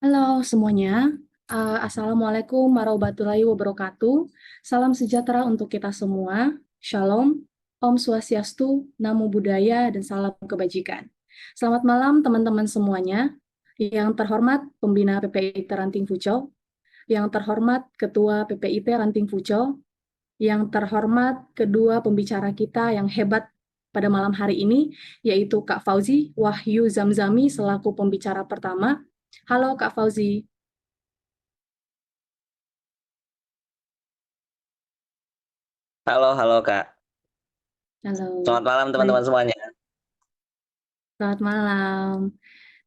Halo semuanya, Assalamualaikum warahmatullahi wabarakatuh. Salam sejahtera untuk kita semua. Shalom, Om Swastiastu, Namo Buddhaya, dan salam kebajikan. Selamat malam teman-teman semuanya. Yang terhormat Pembina PPIT Ranting Fuco, yang terhormat Ketua PPIT Ranting Fuco, yang terhormat kedua pembicara kita yang hebat pada malam hari ini, yaitu Kak Fauzi Wahyu Zamzami selaku pembicara pertama. Halo Kak Fauzi. Halo, halo Kak. Halo, Selamat malam baik, teman-teman semuanya. selamat malam.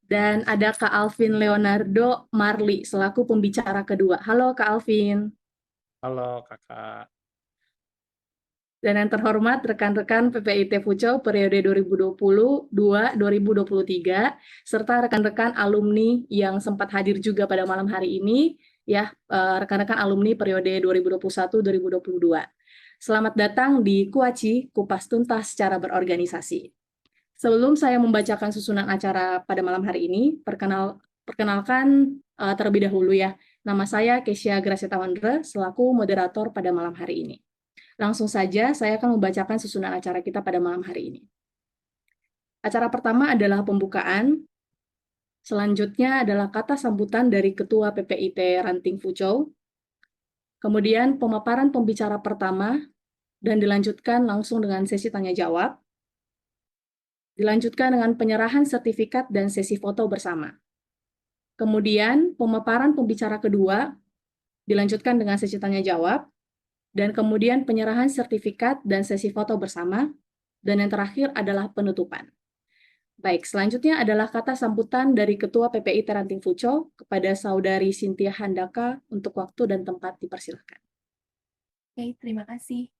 Dan ada Kak Alvin Leonardo Marli selaku pembicara kedua. Halo Kak Alvin. Halo Kakak. Dan yang terhormat rekan-rekan PPIT Fuco periode 2022-2023, serta rekan-rekan alumni yang sempat hadir juga pada malam hari ini, ya, rekan-rekan alumni periode 2021-2022. Selamat datang di Kuaci, Kupas Tuntas Cara Berorganisasi. Sebelum saya membacakan susunan acara pada malam hari ini, perkenalkan terlebih dahulu ya, nama saya Kesia Gracieta Wandra selaku moderator pada malam hari ini. Langsung saja saya akan membacakan susunan acara kita pada malam hari ini. Acara pertama adalah pembukaan, selanjutnya adalah kata sambutan dari Ketua PPIT Ranting Fuco, kemudian pemaparan pembicara pertama, dan dilanjutkan langsung dengan sesi tanya-jawab, dilanjutkan dengan penyerahan sertifikat dan sesi foto bersama. Kemudian pemaparan pembicara kedua, dilanjutkan dengan sesi tanya-jawab, dan kemudian penyerahan sertifikat dan sesi foto bersama, dan yang terakhir adalah penutupan. Baik, selanjutnya adalah kata sambutan dari Ketua PPI Ranting Fuco kepada Saudari Cynthia Handaka untuk waktu dan tempat dipersilakan. Oke, terima kasih.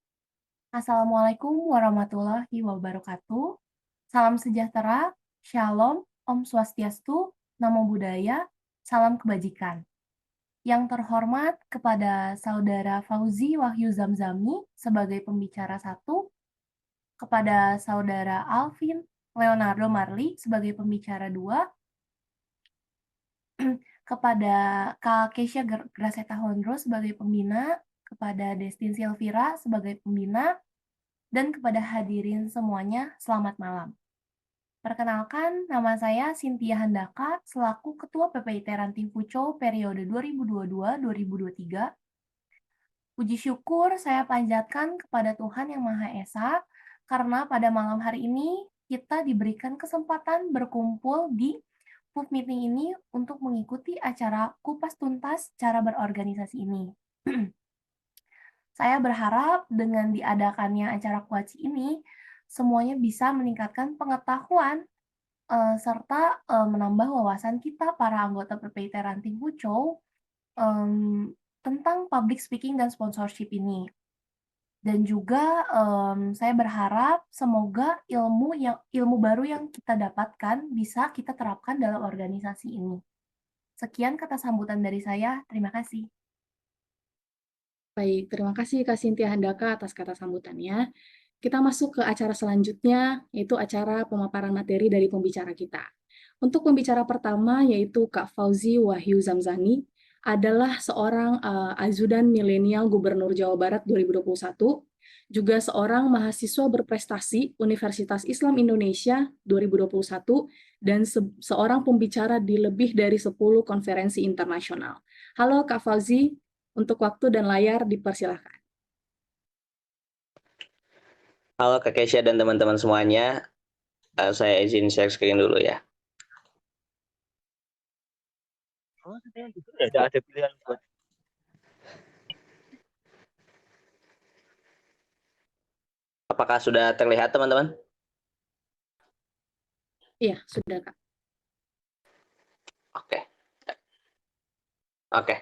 Assalamualaikum warahmatullahi wabarakatuh. Salam sejahtera, Shalom, Om Swastiastu, Namo Buddhaya, salam kebajikan. Yang terhormat kepada Saudara Fauzi Wahyu Zamzami sebagai pembicara 1, kepada Saudara Alvin Leonardo Marli sebagai pembicara 2, kepada Kak Kesia Graceta Hondro sebagai pembina, kepada Destin Silvira sebagai pembina, dan kepada hadirin semuanya, selamat malam. Perkenalkan, nama saya Cynthia Handaka selaku Ketua PPIT Ranting Fuco periode 2022-2023. Puji syukur saya panjatkan kepada Tuhan Yang Maha Esa, karena pada malam hari ini kita diberikan kesempatan berkumpul di PUF Meeting ini untuk mengikuti acara Kupas Tuntas Cara Berorganisasi ini. Saya berharap dengan diadakannya acara Kuaci ini, semuanya bisa meningkatkan pengetahuan serta menambah wawasan kita para anggota PPIT Ranting Fuco tentang public speaking dan sponsorship ini. Dan juga saya berharap semoga ilmu baru yang kita dapatkan bisa kita terapkan dalam organisasi ini. Sekian kata sambutan dari saya. Terima kasih. Baik, terima kasih Kak Cynthia Handaka atas kata sambutannya. Kita masuk ke acara selanjutnya, yaitu acara pemaparan materi dari pembicara kita. Untuk pembicara pertama, yaitu Kak Fauzi Wahyu Zamzani, adalah seorang ajudan milenial Gubernur Jawa Barat 2021, juga seorang mahasiswa berprestasi Universitas Islam Indonesia 2021, dan seorang pembicara di lebih dari 10 konferensi internasional. Halo Kak Fauzi, untuk waktu dan layar dipersilahkan. Halo Kak Kesia dan teman-teman semuanya. Saya izin share screen dulu ya. Oh, tidak ada pilihan buat. Apakah sudah terlihat teman-teman? Iya, sudah Kak. Oke. Oke.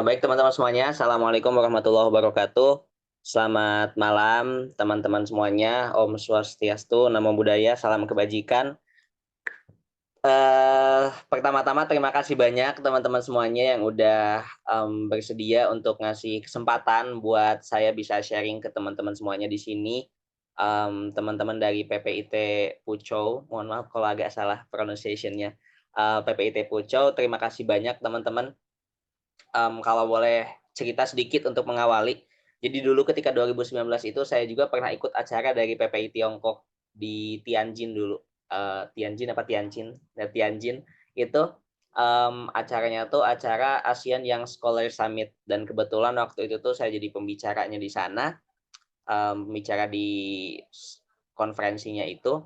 Baik teman-teman semuanya. Assalamualaikum warahmatullahi wabarakatuh. Selamat malam teman-teman semuanya. Om Swastiastu, Namo Buddhaya, salam kebajikan. Pertama-tama terima kasih banyak teman-teman semuanya yang udah bersedia untuk ngasih kesempatan buat saya bisa sharing ke teman-teman semuanya di sini. Teman-teman dari PPIT Pucou, mohon maaf kalau agak salah pronunciation-nya. PPIT Pucau. Terima kasih banyak teman-teman. Kalau boleh cerita sedikit untuk mengawali. Jadi dulu ketika 2019 itu saya juga pernah ikut acara dari PPI Tiongkok di Tianjin dulu. Tianjin apa Tianjin? Ya, Tianjin itu acaranya tuh acara ASEAN Young Scholar Summit, dan kebetulan waktu itu tuh saya jadi pembicaranya di sana, pembicara di konferensinya itu,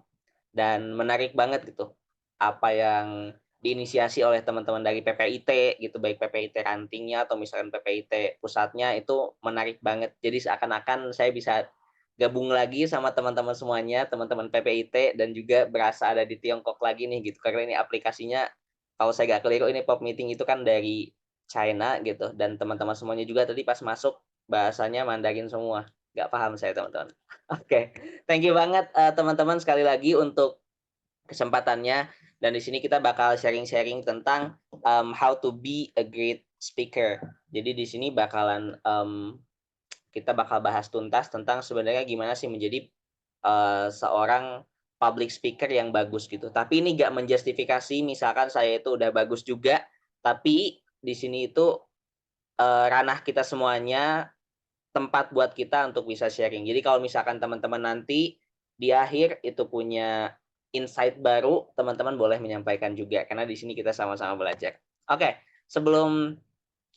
dan menarik banget gitu apa yang diinisiasi oleh teman-teman dari PPIT gitu, baik PPIT rantingnya atau misalkan PPIT pusatnya, itu menarik banget. Jadi seakan-akan saya bisa gabung lagi sama teman-teman semuanya, teman-teman PPIT, dan juga berasa ada di Tiongkok lagi nih gitu. Karena ini aplikasinya, kalau saya gak keliru, ini Pop Meeting itu kan dari China gitu, dan teman-teman semuanya juga tadi pas masuk bahasanya Mandarin semua. Gak paham saya teman-teman. Oke, thank you banget teman-teman sekali lagi untuk kesempatannya, dan di sini kita bakal sharing-sharing tentang how to be a great speaker. Jadi di sini kita bakal bahas tuntas tentang sebenarnya gimana sih menjadi seorang public speaker yang bagus gitu. Tapi ini nggak menjustifikasi misalkan saya itu udah bagus juga, tapi di sini itu ranah kita semuanya, tempat buat kita untuk bisa sharing. Jadi kalau misalkan teman-teman nanti di akhir itu punya insight baru, teman-teman boleh menyampaikan juga, karena di sini kita sama-sama belajar. Oke, sebelum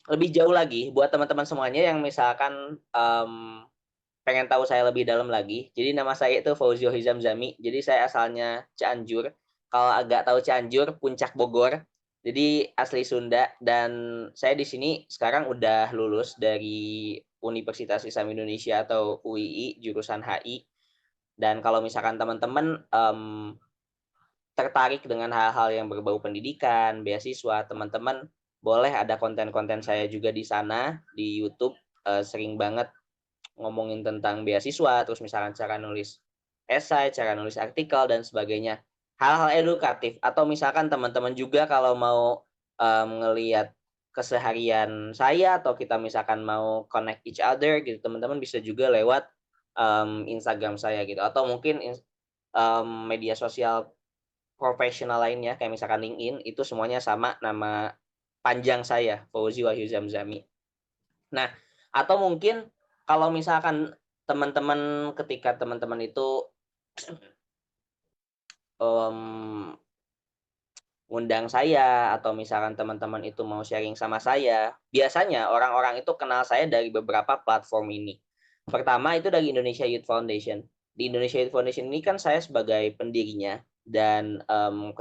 lebih jauh lagi, buat teman-teman semuanya yang misalkan pengen tahu saya lebih dalam lagi, jadi nama saya itu Fauzio Hizam Zami, jadi saya asalnya Cianjur. Kalau agak tahu Cianjur, Puncak Bogor. Jadi asli Sunda, dan saya di sini sekarang udah lulus dari Universitas Islam Indonesia atau UII jurusan HI. Dan kalau misalkan teman-teman tertarik dengan hal-hal yang berbau pendidikan, beasiswa, teman-teman boleh ada konten-konten saya juga di sana di YouTube, sering banget ngomongin tentang beasiswa, terus misalkan cara nulis esai, cara nulis artikel dan sebagainya. Hal-hal edukatif, atau misalkan teman-teman juga kalau mau ngelihat keseharian saya, atau kita misalkan mau connect each other gitu, teman-teman bisa juga lewat Instagram saya gitu, atau mungkin media sosial profesional lainnya kayak misalkan LinkedIn, itu semuanya sama nama panjang saya, Fauzi Wahyu Zamzami. Nah, atau mungkin kalau misalkan teman-teman, ketika teman-teman itu ngundang saya, atau misalkan teman-teman itu mau sharing sama saya, biasanya orang-orang itu kenal saya dari beberapa platform ini. Pertama itu dari Indonesia Youth Foundation. Di Indonesia Youth Foundation ini kan saya sebagai pendirinya, dan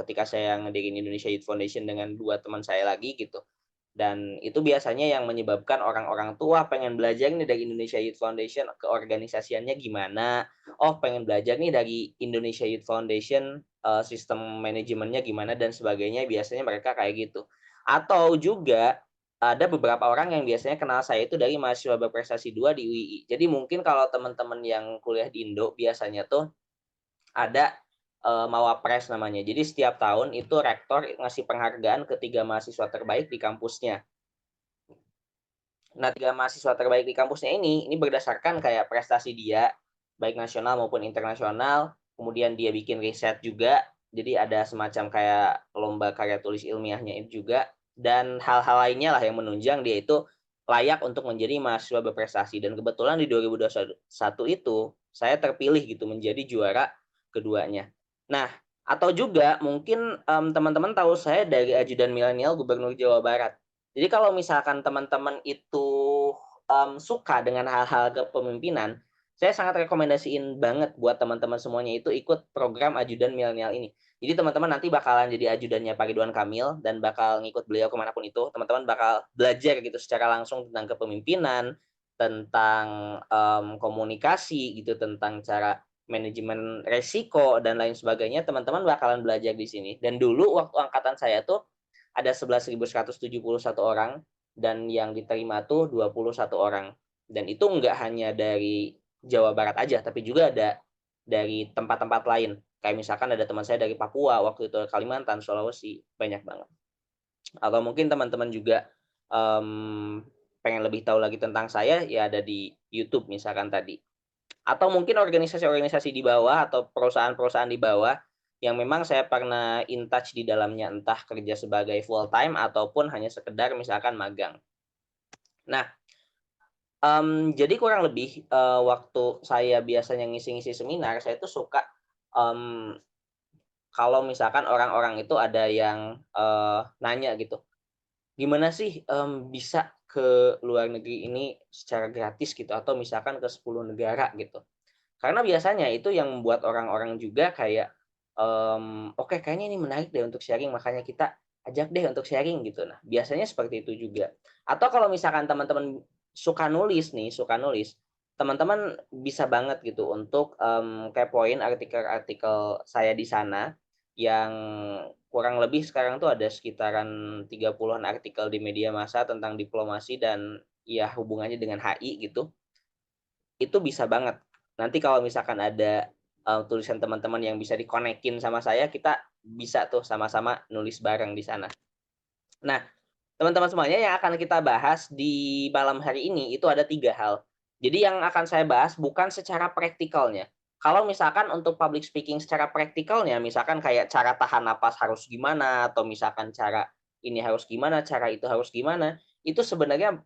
ketika saya ngedirin Indonesia Youth Foundation dengan dua teman saya lagi gitu, dan itu biasanya yang menyebabkan orang-orang tua pengen belajar nih dari Indonesia Youth Foundation, keorganisasiannya gimana, oh pengen belajar nih dari Indonesia Youth Foundation, sistem manajemennya gimana dan sebagainya, biasanya mereka kayak gitu. Atau juga ada beberapa orang yang biasanya kenal saya itu dari mahasiswa berprestasi 2 di UII. Jadi mungkin kalau teman-teman yang kuliah di Indo biasanya tuh ada Mawapres namanya. Jadi setiap tahun itu rektor ngasih penghargaan ke 3 mahasiswa terbaik di kampusnya. Nah, 3 mahasiswa terbaik di kampusnya ini berdasarkan kayak prestasi dia, baik nasional maupun internasional, kemudian dia bikin riset juga, jadi ada semacam kayak lomba karya tulis ilmiahnya itu juga, dan hal-hal lainnya lah yang menunjang dia itu layak untuk menjadi mahasiswa berprestasi. Dan kebetulan di 2021 itu, saya terpilih gitu menjadi juara keduanya. Nah, atau juga mungkin teman-teman tahu saya dari Ajudan Milenial Gubernur Jawa Barat. Jadi kalau misalkan teman-teman itu suka dengan hal-hal kepemimpinan, saya sangat rekomendasiin banget buat teman-teman semuanya itu ikut program Ajudan Milenial ini. Jadi teman-teman nanti bakalan jadi ajudannya Pak Ridwan Kamil dan bakal ngikut beliau kemanapun itu. Teman-teman bakal belajar gitu secara langsung tentang kepemimpinan, tentang komunikasi gitu, tentang cara manajemen resiko dan lain sebagainya. Teman-teman bakalan belajar di sini. Dan dulu waktu angkatan saya tuh ada 11.171 orang, dan yang diterima tuh 21 orang. Dan itu enggak hanya dari Jawa Barat aja, tapi juga ada dari tempat-tempat lain. Kayak misalkan ada teman saya dari Papua, waktu itu Kalimantan, Sulawesi, banyak banget. Atau mungkin teman-teman juga pengen lebih tahu lagi tentang saya, ya ada di YouTube misalkan tadi. Atau mungkin organisasi-organisasi di bawah atau perusahaan-perusahaan di bawah yang memang saya pernah in touch di dalamnya, entah kerja sebagai full time ataupun hanya sekedar misalkan magang. Nah, jadi kurang lebih waktu saya biasanya ngisi-ngisi seminar, saya tuh suka kalau misalkan orang-orang itu ada yang nanya gitu, gimana sih bisa ke luar negeri ini secara gratis gitu, atau misalkan ke 10 negara gitu. Karena biasanya itu yang membuat orang-orang juga kayak, oke kayaknya ini menarik deh untuk sharing, makanya kita ajak deh untuk sharing gitu. Nah, biasanya seperti itu juga. Atau kalau misalkan teman-teman suka nulis nih, teman-teman bisa banget gitu untuk kepoin artikel-artikel saya di sana, yang kurang lebih sekarang tuh ada sekitaran 30-an artikel di media massa tentang diplomasi dan ya hubungannya dengan HI gitu. Itu bisa banget. Nanti kalau misalkan ada tulisan teman-teman yang bisa dikonekin sama saya, kita bisa tuh sama-sama nulis bareng di sana. Nah, teman-teman semuanya, yang akan kita bahas di malam hari ini itu ada 3 hal. Jadi yang akan saya bahas bukan secara praktikalnya. Kalau misalkan untuk public speaking secara praktikalnya, misalkan kayak cara tahan napas harus gimana, atau misalkan cara ini harus gimana, cara itu harus gimana, itu sebenarnya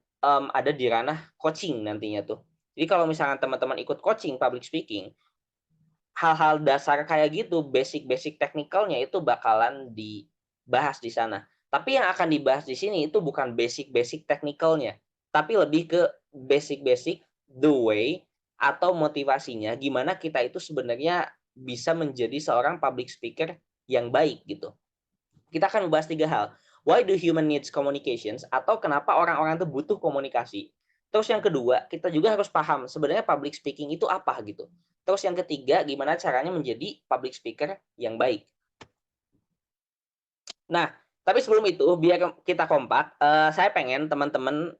ada di ranah coaching nantinya tuh. Jadi kalau misalkan teman-teman ikut coaching public speaking, hal-hal dasar kayak gitu, basic-basic teknikalnya itu bakalan dibahas di sana. Tapi yang akan dibahas di sini itu bukan basic-basic teknikalnya, tapi lebih ke basic-basic the way atau motivasinya, gimana kita itu sebenarnya bisa menjadi seorang public speaker yang baik gitu. Kita akan membahas 3 hal. Why do human needs communications? Atau kenapa orang-orang itu butuh komunikasi. Terus yang kedua, kita juga harus paham sebenarnya public speaking itu apa gitu. Terus yang ketiga, gimana caranya menjadi public speaker yang baik. Nah, tapi sebelum itu, biar kita kompak, saya pengen teman-teman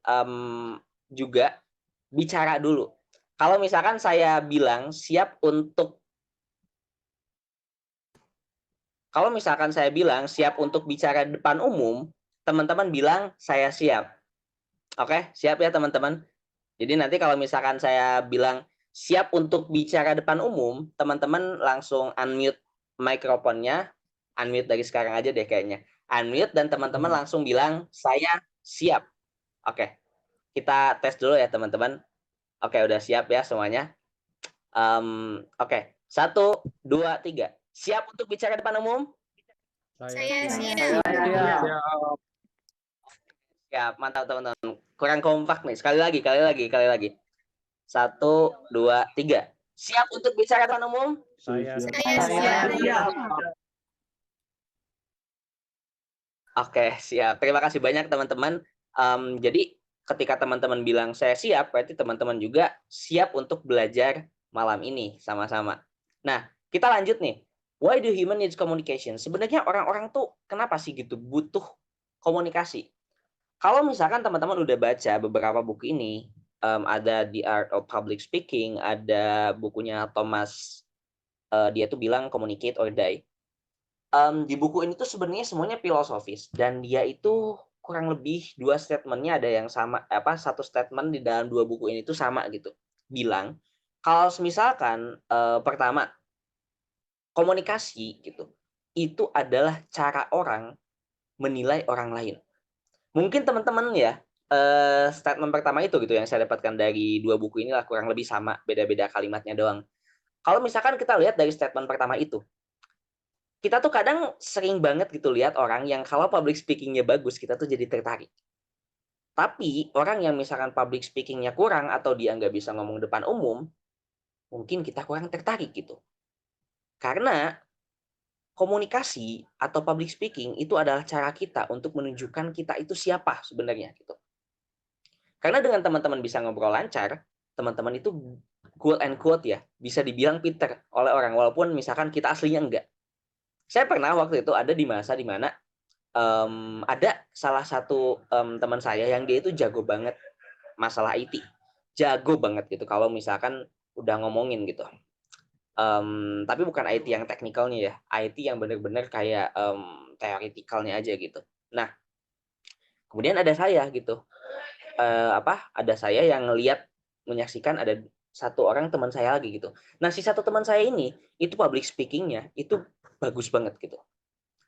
juga bicara dulu. Kalau misalkan saya bilang siap untuk bicara depan umum, teman-teman bilang saya siap. Oke, siap ya teman-teman? Jadi nanti kalau misalkan saya bilang siap untuk bicara depan umum, teman-teman langsung unmute mikrofonnya, unmute dari sekarang aja deh kayaknya. Unmute dan teman-teman langsung bilang saya siap. Oke, kita tes dulu ya teman-teman. Oke, udah siap ya semuanya? Oke, 1, 2, 3. Siap untuk bicara depan umum? Saya Saya siap. Siap, mantap teman-teman. Kurang kompak nih. Sekali lagi. 1, 2, 3. Siap untuk bicara depan umum? Saya siap. Oke, siap. Terima kasih banyak teman-teman. Jadi ketika teman-teman bilang saya siap, berarti teman-teman juga siap untuk belajar malam ini sama-sama. Nah, kita lanjut nih. Why do human needs communication? Sebenarnya orang-orang tuh kenapa sih gitu butuh komunikasi? Kalau misalkan teman-teman udah baca beberapa buku ini, ada The Art of Public Speaking, ada bukunya Thomas, dia tuh bilang Communicate or Die. Di buku ini tuh sebenarnya semuanya filosofis, dan dia itu kurang lebih 2 statement-nya ada yang sama, satu statement di dalam 2 buku ini tuh sama gitu. Bilang kalau misalkan pertama, komunikasi gitu, itu adalah cara orang menilai orang lain. Mungkin teman-teman ya, statement pertama itu gitu yang saya dapatkan dari 2 buku inilah kurang lebih sama, beda-beda kalimatnya doang. Kalau misalkan kita lihat dari statement pertama itu, kita tuh kadang sering banget gitu lihat orang yang kalau public speaking-nya bagus, kita tuh jadi tertarik. Tapi orang yang misalkan public speaking-nya kurang atau dia nggak bisa ngomong depan umum, mungkin kita kurang tertarik gitu. Karena komunikasi atau public speaking itu adalah cara kita untuk menunjukkan kita itu siapa sebenarnya gitu. Karena dengan teman-teman bisa ngobrol lancar, teman-teman itu quote and quote ya, bisa dibilang pinter oleh orang walaupun misalkan kita aslinya enggak. Saya pernah waktu itu ada di masa di mana ada salah satu teman saya yang dia itu jago banget masalah IT, jago banget gitu kalau misalkan udah ngomongin gitu. Tapi bukan IT yang teknikalnya ya, IT yang benar-benar kayak teoretikalnya aja gitu. Nah, kemudian ada saya gitu, ada saya yang menyaksikan ada satu orang teman saya lagi gitu. Nah, si satu teman saya ini itu public speaking-nya itu bagus banget gitu.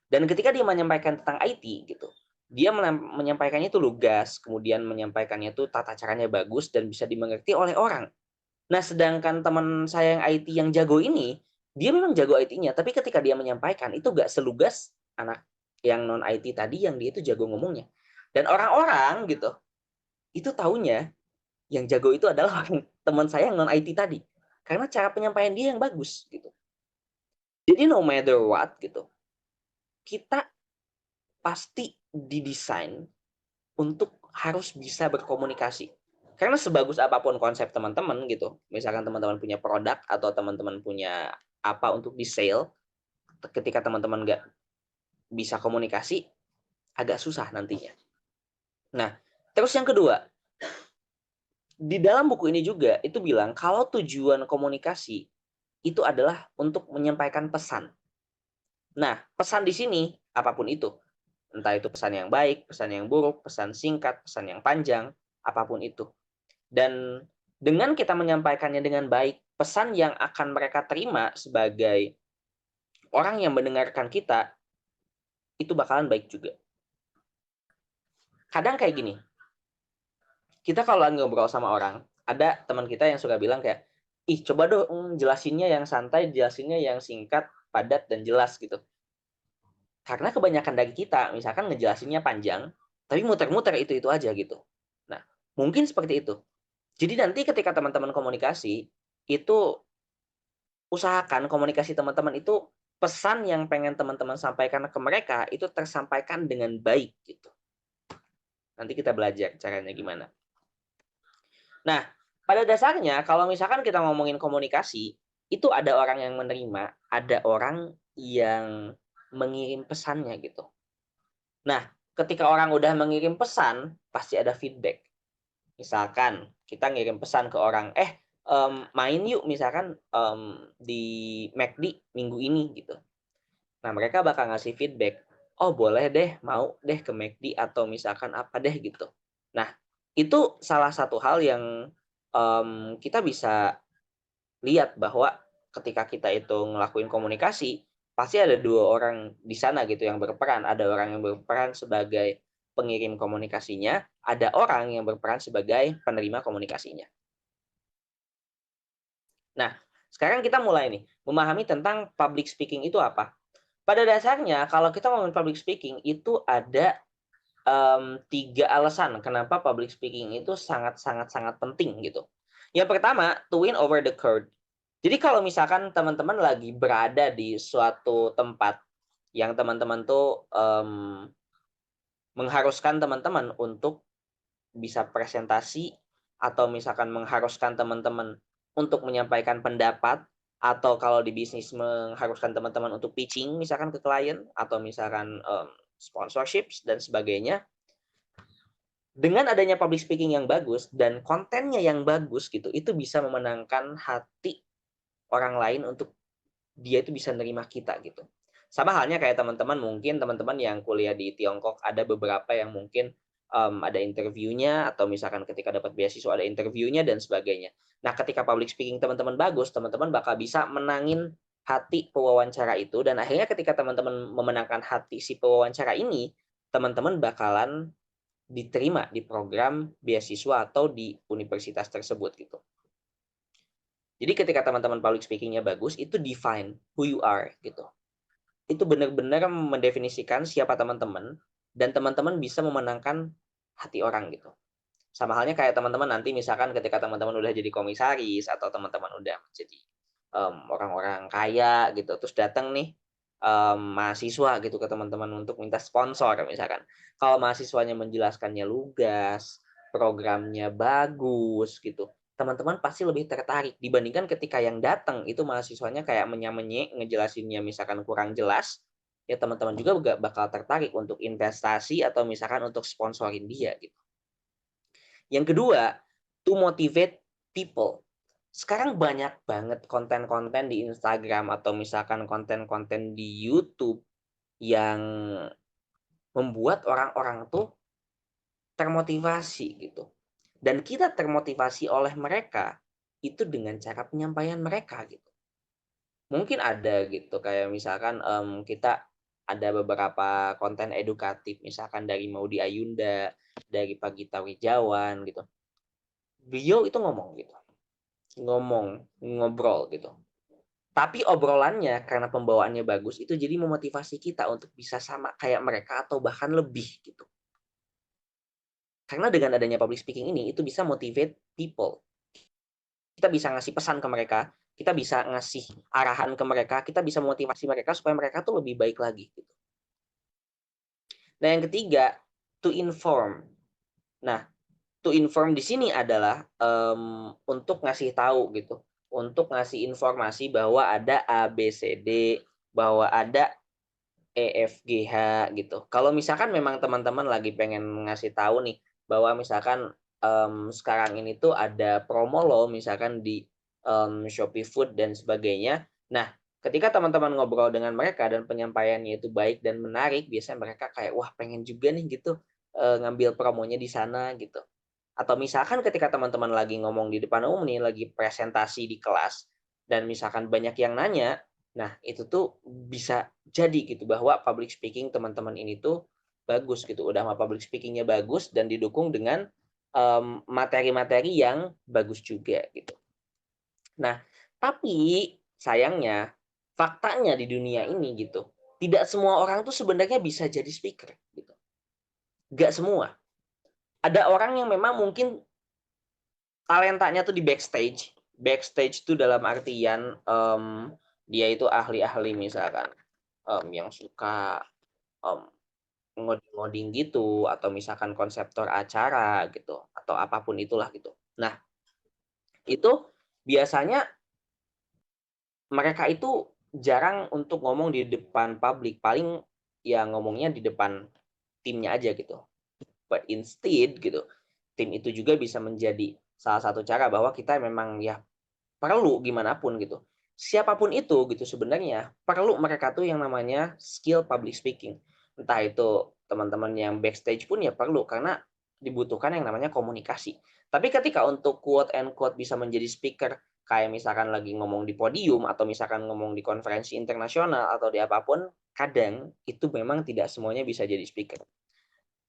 Dan ketika dia menyampaikan tentang IT gitu, dia menyampaikannya itu lugas, kemudian menyampaikannya itu tata caranya bagus dan bisa dimengerti oleh orang. Nah, sedangkan teman saya yang IT yang jago ini, dia memang jago IT-nya, tapi ketika dia menyampaikan itu gak selugas anak yang non IT tadi yang dia itu jago ngomongnya. Dan orang-orang gitu, itu taunya yang jago itu adalah teman saya yang non IT tadi. Karena cara penyampaian dia yang bagus gitu. Jadi no matter what gitu, kita pasti didesain untuk harus bisa berkomunikasi. Karena sebagus apapun konsep teman-teman gitu, misalkan teman-teman punya produk atau teman-teman punya apa untuk di-sale, ketika teman-teman nggak bisa komunikasi, agak susah nantinya. Nah, terus yang kedua, di dalam buku ini juga itu bilang kalau tujuan komunikasi itu adalah untuk menyampaikan pesan. Nah, pesan di sini apapun itu, entah itu pesan yang baik, pesan yang buruk, pesan singkat, pesan yang panjang, apapun itu. Dan dengan kita menyampaikannya dengan baik, pesan yang akan mereka terima sebagai orang yang mendengarkan kita, itu bakalan baik juga. Kadang kayak gini, kita kalau lagi ngobrol sama orang, ada teman kita yang suka bilang kayak, ih coba dong jelasinnya yang santai, jelasinnya yang singkat, padat, dan jelas gitu. Karena kebanyakan dari kita, misalkan ngejelasinnya panjang, tapi muter-muter itu-itu aja gitu. Nah, mungkin seperti itu. Jadi nanti ketika teman-teman komunikasi, itu usahakan komunikasi teman-teman itu pesan yang pengen teman-teman sampaikan ke mereka itu tersampaikan dengan baik gitu. Nanti kita belajar caranya gimana. Nah, pada dasarnya kalau misalkan kita ngomongin komunikasi, itu ada orang yang menerima, ada orang yang mengirim pesannya gitu. Nah, ketika orang udah mengirim pesan, pasti ada feedback. Misalkan kita ngirim pesan ke orang, main yuk misalkan di McD minggu ini gitu. Nah, mereka bakal ngasih feedback. Oh, boleh deh, mau deh ke McD atau misalkan apa deh gitu. Nah, itu salah satu hal yang kita bisa lihat bahwa ketika kita itu ngelakuin komunikasi, pasti ada dua orang di sana gitu yang berperan. Ada orang yang berperan sebagai pengirim komunikasinya, ada orang yang berperan sebagai penerima komunikasinya. Nah, sekarang kita mulai nih, memahami tentang public speaking itu apa. Pada dasarnya, kalau kita ngomongin public speaking, itu ada 3 alasan kenapa public speaking itu sangat penting gitu. Yang pertama, to win over the crowd. Jadi kalau misalkan teman-teman lagi berada di suatu tempat yang teman-teman tuh mengharuskan teman-teman untuk bisa presentasi atau misalkan mengharuskan teman-teman untuk menyampaikan pendapat atau kalau di bisnis mengharuskan teman-teman untuk pitching misalkan ke klien atau misalkan sponsorships dan sebagainya. Dengan adanya public speaking yang bagus dan kontennya yang bagus gitu, itu bisa memenangkan hati orang lain untuk dia itu bisa nerima kita gitu. Sama halnya kayak teman-teman mungkin teman-teman yang kuliah di Tiongkok ada beberapa yang mungkin ada interviewnya atau misalkan ketika dapat beasiswa ada interviewnya dan sebagainya. Nah, ketika public speaking teman-teman bagus, teman-teman bakal bisa menangin hati pewawancara itu dan akhirnya ketika teman-teman memenangkan hati si pewawancara ini, teman-teman bakalan diterima di program beasiswa atau di universitas tersebut gitu. Jadi ketika teman-teman public speaking-nya bagus, itu define who you are gitu. Itu benar-benar mendefinisikan siapa teman-teman dan teman-teman bisa memenangkan hati orang gitu. Sama halnya kayak teman-teman nanti misalkan ketika teman-teman udah jadi komisaris atau teman-teman udah menjadi orang-orang kaya gitu, terus datang nih mahasiswa gitu ke teman-teman untuk minta sponsor misalkan. Kalau mahasiswanya menjelaskannya lugas, programnya bagus gitu, teman-teman pasti lebih tertarik dibandingkan ketika yang datang itu mahasiswanya kayak menyamenye ngejelasinnya misalkan kurang jelas, ya teman-teman juga bakal tertarik untuk investasi atau misalkan untuk sponsorin dia gitu. Yang kedua, to motivate people. Sekarang banyak banget konten-konten di Instagram atau misalkan konten-konten di YouTube yang membuat orang-orang tuh termotivasi gitu. Dan kita termotivasi oleh mereka itu dengan cara penyampaian mereka gitu. Mungkin ada gitu, kayak misalkan, kita ada beberapa konten edukatif, misalkan dari Maudy Ayunda, dari Pagita Wijawan gitu. Beliau itu ngomong gitu, ngobrol gitu. Tapi obrolannya karena pembawaannya bagus, itu jadi memotivasi kita untuk bisa sama kayak mereka atau bahkan lebih gitu. Karena dengan adanya public speaking ini, itu bisa motivate people. Kita bisa ngasih pesan ke mereka, kita bisa ngasih arahan ke mereka, kita bisa motivasi mereka supaya mereka tuh lebih baik lagi gitu. Nah, yang ketiga, to inform. Nah, to inform di sini adalah untuk ngasih tahu gitu, untuk ngasih informasi bahwa ada A, B, C, D, bahwa ada E, F, G, H gitu. Kalau misalkan memang teman-teman lagi pengen ngasih tahu nih, bahwa misalkan sekarang ini tuh ada promo loh, misalkan di Shopee Food dan sebagainya. Nah, ketika teman-teman ngobrol dengan mereka dan penyampaiannya itu baik dan menarik, biasanya mereka kayak, wah pengen juga nih gitu ngambil promonya di sana gitu. Atau misalkan ketika teman-teman lagi ngomong di depan umum nih, lagi presentasi di kelas, dan misalkan banyak yang nanya, nah itu tuh bisa jadi gitu bahwa public speaking teman-teman ini tuh bagus gitu, udah mah public speakingnya bagus dan didukung dengan materi-materi yang bagus juga gitu. Nah, tapi sayangnya faktanya di dunia ini gitu, tidak semua orang tuh sebenarnya bisa jadi speaker gitu. Gak semua. Ada orang yang memang mungkin talentanya tuh di backstage. Backstage tuh dalam artian dia itu ahli-ahli misalkan yang suka um, ngoding-ngoding gitu, atau misalkan konseptor acara gitu, atau apapun itulah gitu. Nah, itu biasanya mereka itu jarang untuk ngomong di depan publik, paling ya ngomongnya di depan timnya aja gitu. But instead gitu, tim itu juga bisa menjadi salah satu cara bahwa kita memang ya perlu gimana pun gitu. Siapapun itu gitu sebenarnya perlu mereka tuh yang namanya skill public speaking. Entah itu teman-teman yang backstage pun ya perlu karena dibutuhkan yang namanya komunikasi. Tapi ketika untuk quote and quote bisa menjadi speaker kayak misalkan lagi ngomong di podium atau misalkan ngomong di konferensi internasional atau di apapun, kadang itu memang tidak semuanya bisa jadi speaker.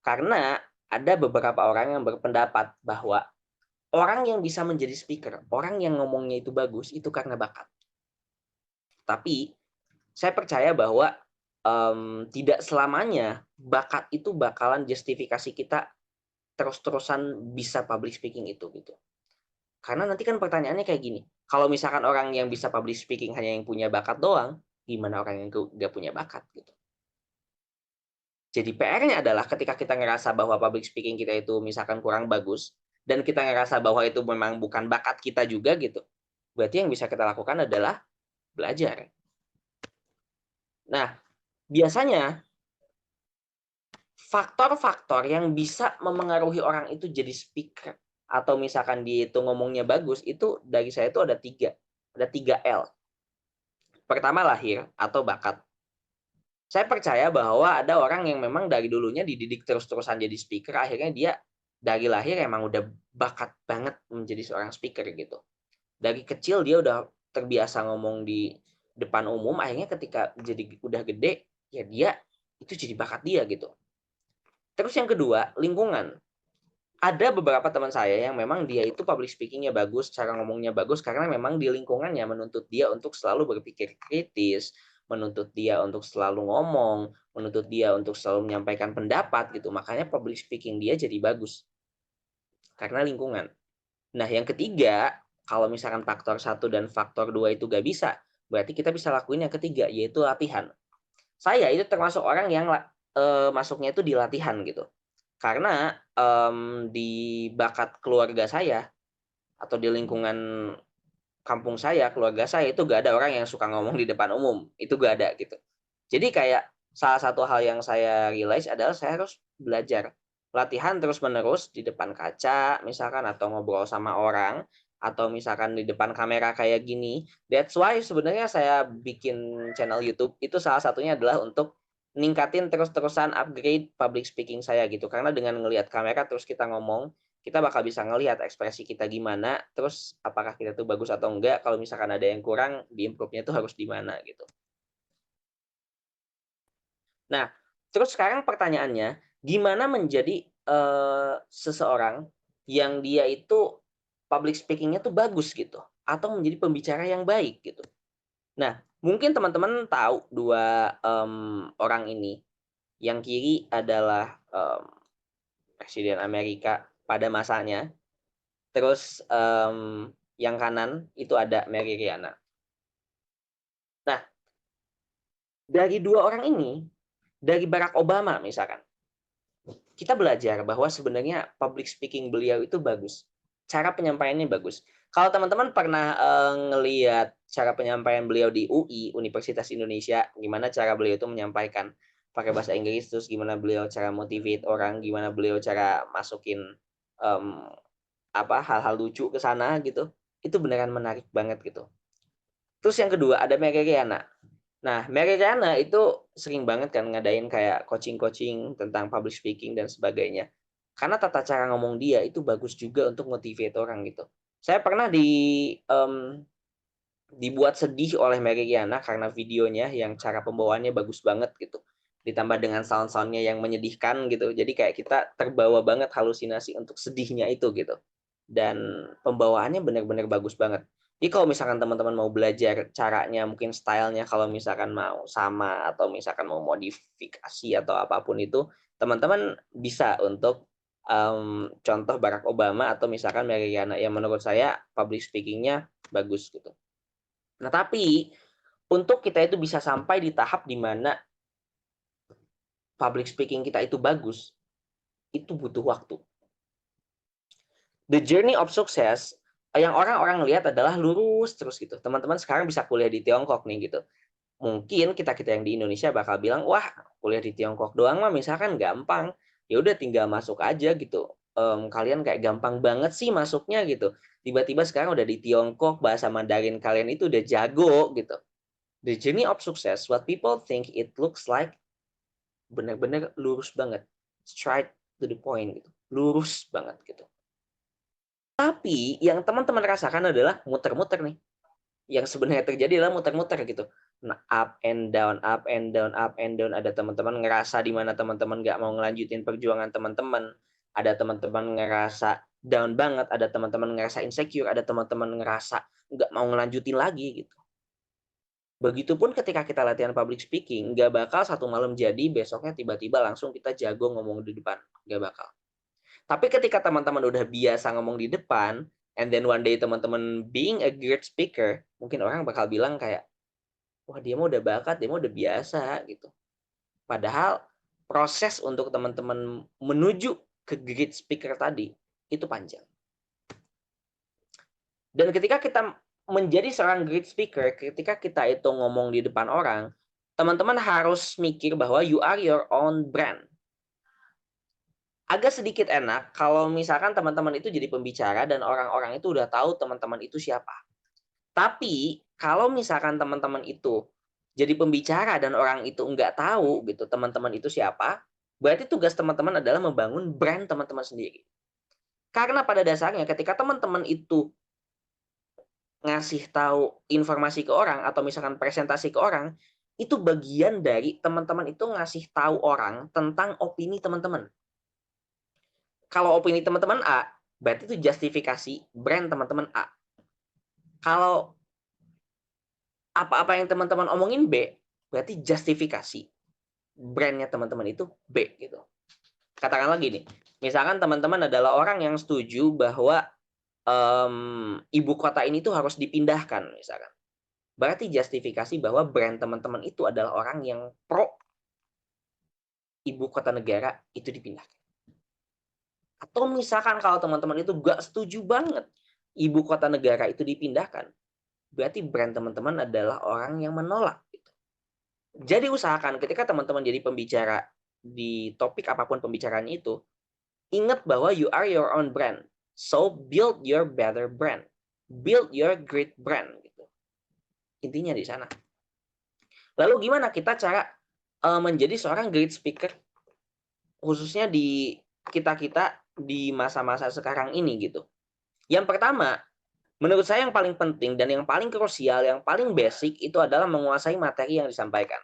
Karena ada beberapa orang yang berpendapat bahwa orang yang bisa menjadi speaker, orang yang ngomongnya itu bagus, itu karena bakat. Tapi saya percaya bahwa tidak selamanya bakat itu bakalan justifikasi kita terus-terusan bisa public speaking itu gitu. Karena nanti kan pertanyaannya kayak gini, kalau misalkan orang yang bisa public speaking hanya yang punya bakat doang, gimana orang yang nggak punya bakat gitu. Jadi PR-nya adalah ketika kita ngerasa bahwa public speaking kita itu misalkan kurang bagus, dan kita ngerasa bahwa itu memang bukan bakat kita juga gitu, berarti yang bisa kita lakukan adalah belajar. Nah, biasanya faktor-faktor yang bisa memengaruhi orang itu jadi speaker, atau misalkan dia itu ngomongnya bagus, itu dari saya itu ada 3. Ada 3 L. Pertama, lahir atau bakat. Saya percaya bahwa ada orang yang memang dari dulunya dididik terus-terusan jadi speaker, akhirnya dia dari lahir emang udah bakat banget menjadi seorang speaker gitu. Dari kecil dia udah terbiasa ngomong di depan umum, akhirnya ketika jadi udah gede, ya dia itu jadi bakat dia gitu. Terus yang kedua, lingkungan. Ada beberapa teman saya yang memang dia itu public speaking-nya bagus, cara ngomongnya bagus, karena memang di lingkungannya menuntut dia untuk selalu berpikir kritis, menuntut dia untuk selalu ngomong, menuntut dia untuk selalu menyampaikan pendapat gitu. Makanya public speaking dia jadi bagus. Karena lingkungan. Nah, yang ketiga, kalau misalkan faktor 1 dan faktor 2 itu gak bisa, berarti kita bisa lakuin yang ketiga, yaitu latihan. Saya itu termasuk orang yang masuknya itu di latihan gitu. Karena di bakat keluarga saya atau di lingkungan kampung saya, keluarga saya itu gak ada orang yang suka ngomong di depan umum. Itu gak ada gitu. Jadi kayak salah satu hal yang saya realize adalah saya harus belajar. Latihan terus-menerus di depan kaca misalkan, atau ngobrol sama orang, atau misalkan di depan kamera kayak gini. That's why sebenarnya saya bikin channel YouTube itu salah satunya adalah untuk ningkatin terus-terusan upgrade public speaking saya gitu. Karena dengan ngelihat kamera terus kita ngomong, kita bakal bisa ngelihat ekspresi kita gimana, terus apakah kita tuh bagus atau enggak, kalau misalkan ada yang kurang, di-improve-nya tuh harus di mana gitu. Nah, terus sekarang pertanyaannya, gimana menjadi seseorang yang dia itu public speaking-nya tuh bagus gitu, atau menjadi pembicara yang baik gitu. Nah, mungkin teman-teman tahu dua orang ini. Yang kiri adalah Presiden Amerika pada masanya. Terus yang kanan itu ada Mary Riana. Nah, dari dua orang ini, dari Barack Obama misalkan, kita belajar bahwa sebenarnya public speaking beliau itu bagus. Cara penyampaiannya bagus. Kalau teman-teman pernah ngelihat cara penyampaian beliau di UI, Universitas Indonesia, gimana cara beliau itu menyampaikan pakai bahasa Inggris, terus gimana beliau cara motivate orang, gimana beliau cara masukin hal-hal lucu ke sana gitu, itu beneran menarik banget gitu. Terus yang kedua ada Mary Riana. Nah, Mary Riana itu sering banget kan ngadain kayak coaching-coaching tentang public speaking dan sebagainya. Karena tata cara ngomong dia itu bagus juga untuk motivate orang gitu. Saya pernah dibuat sedih oleh Mary Riana karena videonya yang cara pembawaannya bagus banget gitu. Ditambah dengan sound-soundnya yang menyedihkan gitu. Jadi kayak kita terbawa banget halusinasi untuk sedihnya itu gitu. Dan pembawaannya benar-benar bagus banget. Jadi kalau misalkan teman-teman mau belajar caranya, mungkin stylenya kalau misalkan mau sama atau misalkan mau modifikasi atau apapun itu, teman-teman bisa untuk contoh Barack Obama atau misalkan Mary Riana yang menurut saya public speaking-nya bagus gitu. Nah, tapi untuk kita itu bisa sampai di tahap di mana public speaking kita itu bagus, itu butuh waktu. The journey of success yang orang-orang lihat adalah lurus terus gitu. Teman-teman sekarang bisa kuliah di Tiongkok nih gitu. Mungkin kita-kita yang di Indonesia bakal bilang, wah kuliah di Tiongkok doang mah misalkan gampang. Ya udah tinggal masuk aja gitu. Kalian kayak gampang banget sih masuknya gitu. Tiba-tiba sekarang udah di Tiongkok, bahasa Mandarin kalian itu udah jago gitu. The journey of success, what people think it looks like, benar-benar lurus banget. Straight to the point gitu. Lurus banget gitu. Tapi yang teman-teman rasakan adalah muter-muter nih. Yang sebenarnya terjadi adalah muter-muter gitu. Nah, up and down, up and down, up and down. Ada teman-teman ngerasa di mana teman-teman nggak mau ngelanjutin perjuangan teman-teman. Ada teman-teman ngerasa down banget. Ada teman-teman ngerasa insecure. Ada teman-teman ngerasa nggak mau ngelanjutin lagi gitu. Begitupun ketika kita latihan public speaking, nggak bakal satu malam jadi besoknya tiba-tiba langsung kita jago ngomong di depan. Nggak bakal. Tapi ketika teman-teman udah biasa ngomong di depan, and then one day teman-teman being a great speaker, mungkin orang bakal bilang kayak, wah dia mah udah bakat, dia mah udah biasa gitu. Padahal proses untuk teman-teman menuju ke great speaker tadi, itu panjang. Dan ketika kita menjadi seorang great speaker, ketika kita itu ngomong di depan orang, teman-teman harus mikir bahwa you are your own brand. Agak sedikit enak kalau misalkan teman-teman itu jadi pembicara dan orang-orang itu udah tahu teman-teman itu siapa. Tapi kalau misalkan teman-teman itu jadi pembicara dan orang itu nggak tahu gitu teman-teman itu siapa, berarti tugas teman-teman adalah membangun brand teman-teman sendiri. Karena pada dasarnya ketika teman-teman itu ngasih tahu informasi ke orang atau misalkan presentasi ke orang, itu bagian dari teman-teman itu ngasih tahu orang tentang opini teman-teman. Kalau opini teman-teman A, berarti itu justifikasi brand teman-teman A. Kalau apa-apa yang teman-teman omongin B, berarti justifikasi brandnya teman-teman itu B gitu. Katakanlah gini, misalkan teman-teman adalah orang yang setuju bahwa ibu kota ini tuh harus dipindahkan misalkan. Berarti justifikasi bahwa brand teman-teman itu adalah orang yang pro ibu kota negara itu dipindahkan. Atau misalkan kalau teman-teman itu gak setuju banget ibu kota negara itu dipindahkan, berarti brand teman-teman adalah orang yang menolak. Gitu. Jadi usahakan ketika teman-teman jadi pembicara di topik apapun pembicaraan itu, ingat bahwa you are your own brand. So build your better brand. Build your great brand. Gitu. Intinya di sana. Lalu gimana kita cara menjadi seorang great speaker? Khususnya di kita-kita di masa-masa sekarang ini gitu. Yang pertama, menurut saya yang paling penting dan yang paling krusial, yang paling basic itu adalah menguasai materi yang disampaikan.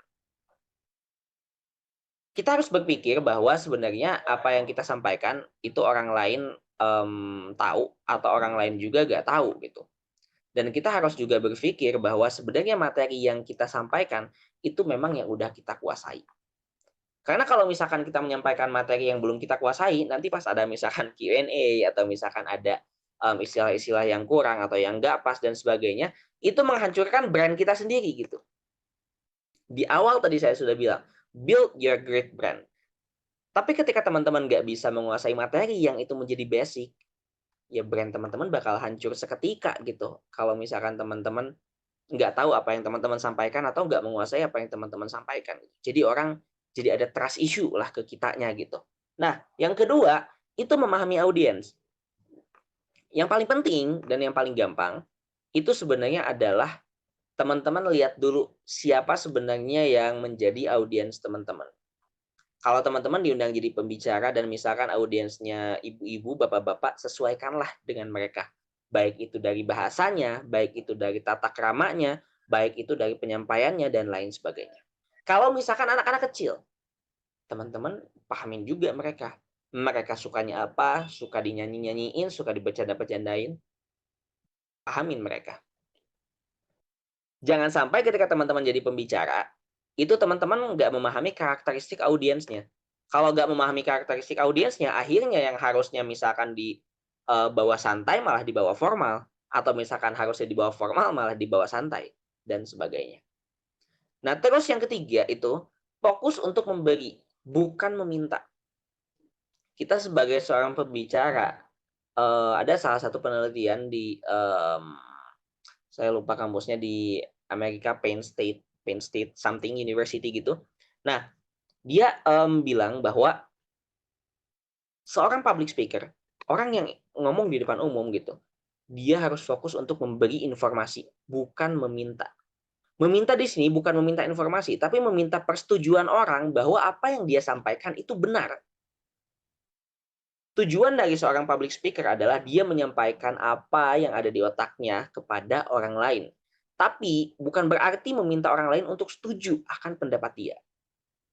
Kita harus berpikir bahwa sebenarnya apa yang kita sampaikan itu orang lain tahu atau orang lain juga nggak tahu gitu. Dan kita harus juga berpikir bahwa sebenarnya materi yang kita sampaikan itu memang yang udah kita kuasai. Karena kalau misalkan kita menyampaikan materi yang belum kita kuasai, nanti pas ada misalkan Q&A atau misalkan ada istilah-istilah yang kurang atau yang nggak pas dan sebagainya, itu menghancurkan brand kita sendiri gitu. Di awal tadi saya sudah bilang, build your great brand. Tapi ketika teman-teman nggak bisa menguasai materi yang itu menjadi basic, ya brand teman-teman bakal hancur seketika gitu. Kalau misalkan teman-teman nggak tahu apa yang teman-teman sampaikan atau nggak menguasai apa yang teman-teman sampaikan. Jadi orang jadi ada trust issue lah ke kitanya gitu. Nah, yang kedua itu memahami audiens. Yang paling penting dan yang paling gampang itu sebenarnya adalah teman-teman lihat dulu siapa sebenarnya yang menjadi audiens teman-teman. Kalau teman-teman diundang jadi pembicara dan misalkan audiensnya ibu-ibu, bapak-bapak, sesuaikanlah dengan mereka. Baik itu dari bahasanya, baik itu dari tata keramanya, baik itu dari penyampaiannya, dan lain sebagainya. Kalau misalkan anak-anak kecil, teman-teman pahamin juga mereka. Mereka sukanya apa, suka dinyanyi-nyanyiin, suka dibecanda-becandain, pahamin mereka. Jangan sampai ketika teman-teman jadi pembicara, itu teman-teman nggak memahami karakteristik audiensnya. Kalau nggak memahami karakteristik audiensnya, akhirnya yang harusnya misalkan dibawa santai malah dibawa formal, atau misalkan harusnya dibawa formal malah dibawa santai, dan sebagainya. Nah, terus yang ketiga itu, fokus untuk memberi, bukan meminta. Kita sebagai seorang pembicara, ada salah satu penelitian di, saya lupa kampusnya di Amerika, Penn State something University gitu. Nah, dia bilang bahwa seorang public speaker, orang yang ngomong di depan umum gitu, dia harus fokus untuk memberi informasi, bukan meminta. Meminta di sini bukan meminta informasi, tapi meminta persetujuan orang bahwa apa yang dia sampaikan itu benar. Tujuan dari seorang public speaker adalah dia menyampaikan apa yang ada di otaknya kepada orang lain. Tapi bukan berarti meminta orang lain untuk setuju akan pendapat dia.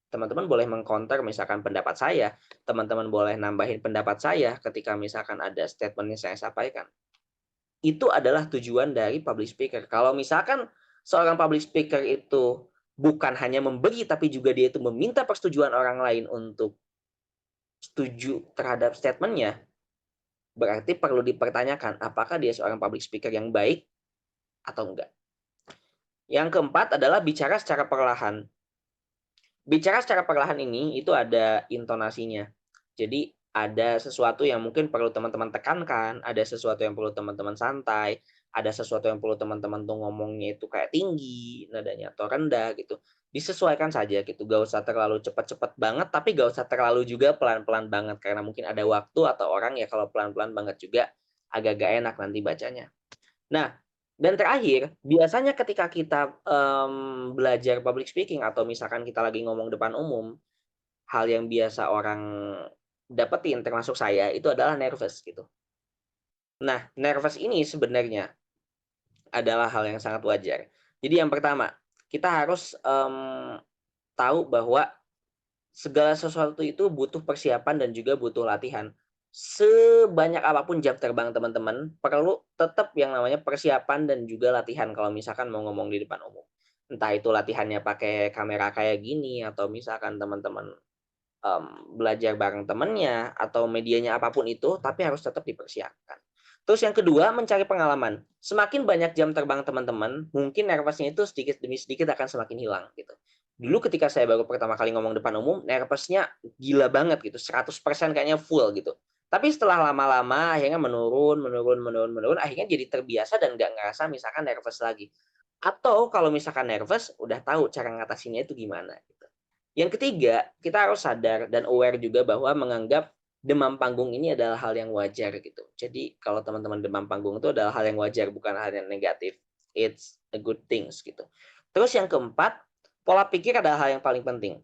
Teman-teman boleh mengcounter misalkan pendapat saya, teman-teman boleh nambahin pendapat saya ketika misalkan ada statement yang saya sampaikan. Itu adalah tujuan dari public speaker. Kalau misalkan seorang public speaker itu bukan hanya memberi, tapi juga dia itu meminta persetujuan orang lain untuk setuju terhadap statementnya, berarti perlu dipertanyakan apakah dia seorang public speaker yang baik atau enggak. Yang keempat adalah bicara secara perlahan. Bicara secara perlahan ini itu ada intonasinya. Jadi ada sesuatu yang mungkin perlu teman-teman tekankan, ada sesuatu yang perlu teman-teman santai, ada sesuatu yang perlu teman-teman tuh ngomongnya itu kayak tinggi, nadanya atau rendah gitu. Disesuaikan saja gitu, gak usah terlalu cepat-cepat banget, tapi gak usah terlalu juga pelan-pelan banget, karena mungkin ada waktu atau orang ya kalau pelan-pelan banget juga agak gak enak nanti bacanya. Nah, dan terakhir, biasanya ketika kita belajar public speaking atau misalkan kita lagi ngomong depan umum, hal yang biasa orang dapetin termasuk saya itu adalah nervous gitu. Nah, nervous ini sebenarnya adalah hal yang sangat wajar. Jadi yang pertama, kita harus tahu bahwa segala sesuatu itu butuh persiapan dan juga butuh latihan. Sebanyak apapun jam terbang teman-teman, perlu tetap yang namanya persiapan dan juga latihan kalau misalkan mau ngomong di depan umum. Entah itu latihannya pakai kamera kayak gini, atau misalkan teman-teman belajar bareng temennya, atau medianya apapun itu, tapi harus tetap dipersiapkan. Terus yang kedua, mencari pengalaman. Semakin banyak jam terbang teman-teman, mungkin nervousnya itu sedikit demi sedikit akan semakin hilang gitu. Dulu ketika saya baru pertama kali ngomong depan umum, nervousnya gila banget gitu, 100% kayaknya full gitu. Tapi setelah lama-lama akhirnya menurun, akhirnya jadi terbiasa dan nggak ngerasa misalkan nervous lagi. Atau kalau misalkan nervous, udah tahu cara ngatasinnya itu gimana gitu. Yang ketiga, kita harus sadar dan aware juga bahwa menganggap demam panggung ini adalah hal yang wajar gitu. Jadi kalau teman-teman demam panggung itu adalah hal yang wajar, bukan hal yang negatif. It's a good things gitu. Terus yang keempat, pola pikir adalah hal yang paling penting.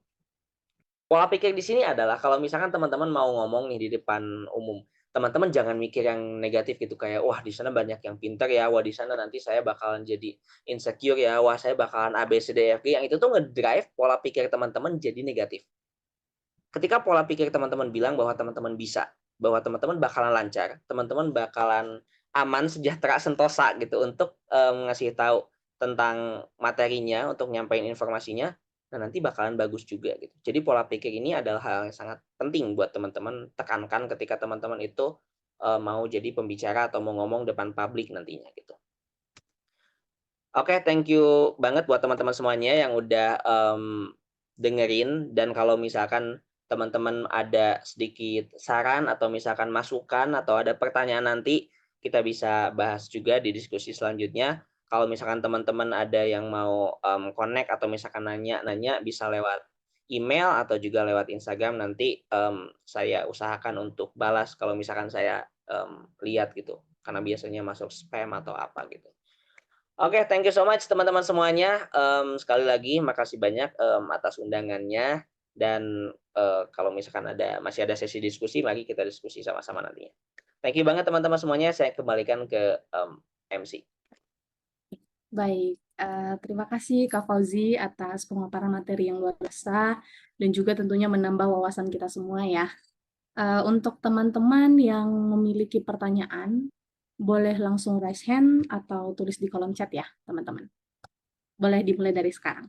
Pola pikir di sini adalah kalau misalkan teman-teman mau ngomong nih di depan umum, teman-teman jangan mikir yang negatif gitu kayak, "Wah, di sana banyak yang pintar ya, wah di sana nanti saya bakalan jadi insecure ya, wah saya bakalan A, B, C, D, E, F, G." Yang itu tuh ngedrive pola pikir teman-teman jadi negatif. Ketika pola pikir teman-teman bilang bahwa teman-teman bisa, bahwa teman-teman bakalan lancar, teman-teman bakalan aman, sejahtera, sentosa gitu untuk, ngasih tahu tentang materinya, untuk nyampein informasinya, nah nanti bakalan bagus juga gitu. Jadi pola pikir ini adalah hal yang sangat penting buat teman-teman tekankan ketika teman-teman itu, mau jadi pembicara atau mau ngomong depan publik nantinya gitu. Oke, thank you banget buat teman-teman semuanya yang udah, dengerin dan kalau misalkan teman-teman ada sedikit saran atau misalkan masukan atau ada pertanyaan nanti, kita bisa bahas juga di diskusi selanjutnya. Kalau misalkan teman-teman ada yang mau, connect atau misalkan nanya-nanya bisa lewat email atau juga lewat Instagram nanti, saya usahakan untuk balas kalau misalkan saya, lihat gitu, karena biasanya masuk spam atau apa gitu. Oke, thank you so much teman-teman semuanya. Sekali lagi makasih banyak, atas undangannya dan, kalau misalkan masih ada sesi diskusi, mari kita diskusi sama-sama nantinya. Thank you banget teman-teman semuanya, saya kembalikan ke, MC. Baik, terima kasih Kak Fauzi atas pemaparan materi yang luar biasa dan juga tentunya menambah wawasan kita semua ya. Untuk teman-teman yang memiliki pertanyaan, boleh langsung raise hand atau tulis di kolom chat ya, teman-teman. Boleh dimulai dari sekarang.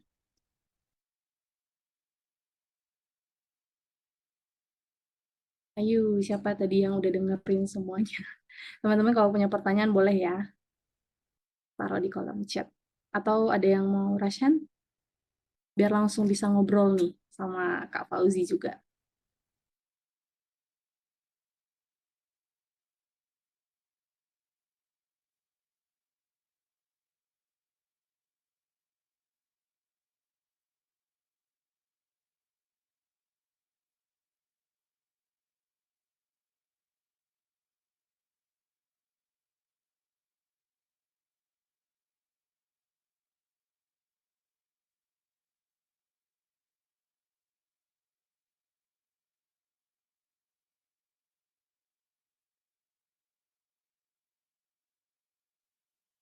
Ayo, siapa tadi yang udah dengerin semuanya? Teman-teman kalau punya pertanyaan boleh ya, taruh di kolom chat. Atau ada yang mau raise hand? Biar langsung bisa ngobrol nih sama Kak Fauzi juga.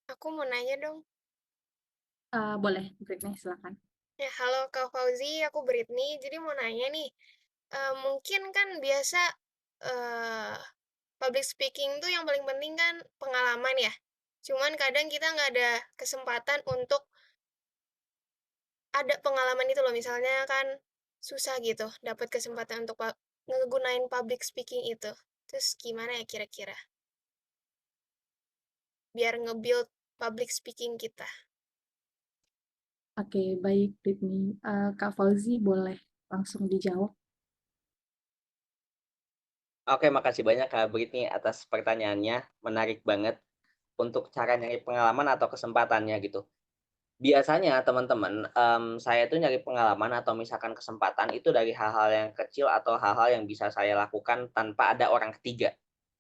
Aku mau nanya dong. Boleh, Britney, silakan. Ya, halo Kak Fauzi, aku Britney. Jadi mau nanya nih, mungkin kan biasa eh public speaking tuh yang paling penting kan pengalaman ya. Cuman kadang kita nggak ada kesempatan untuk ada pengalaman itu loh. Misalnya kan susah gitu dapat kesempatan untuk ngegunain public speaking itu. Terus gimana ya kira-kira biar nge-build public speaking kita? Oke, baik, Britney. Kak Fauzi boleh langsung dijawab. Oke, makasih banyak Kak Britney atas pertanyaannya, menarik banget untuk cara nyari pengalaman atau kesempatannya gitu. Biasanya teman-teman, saya itu nyari pengalaman atau misalkan kesempatan itu dari hal-hal yang kecil atau hal-hal yang bisa saya lakukan tanpa ada orang ketiga.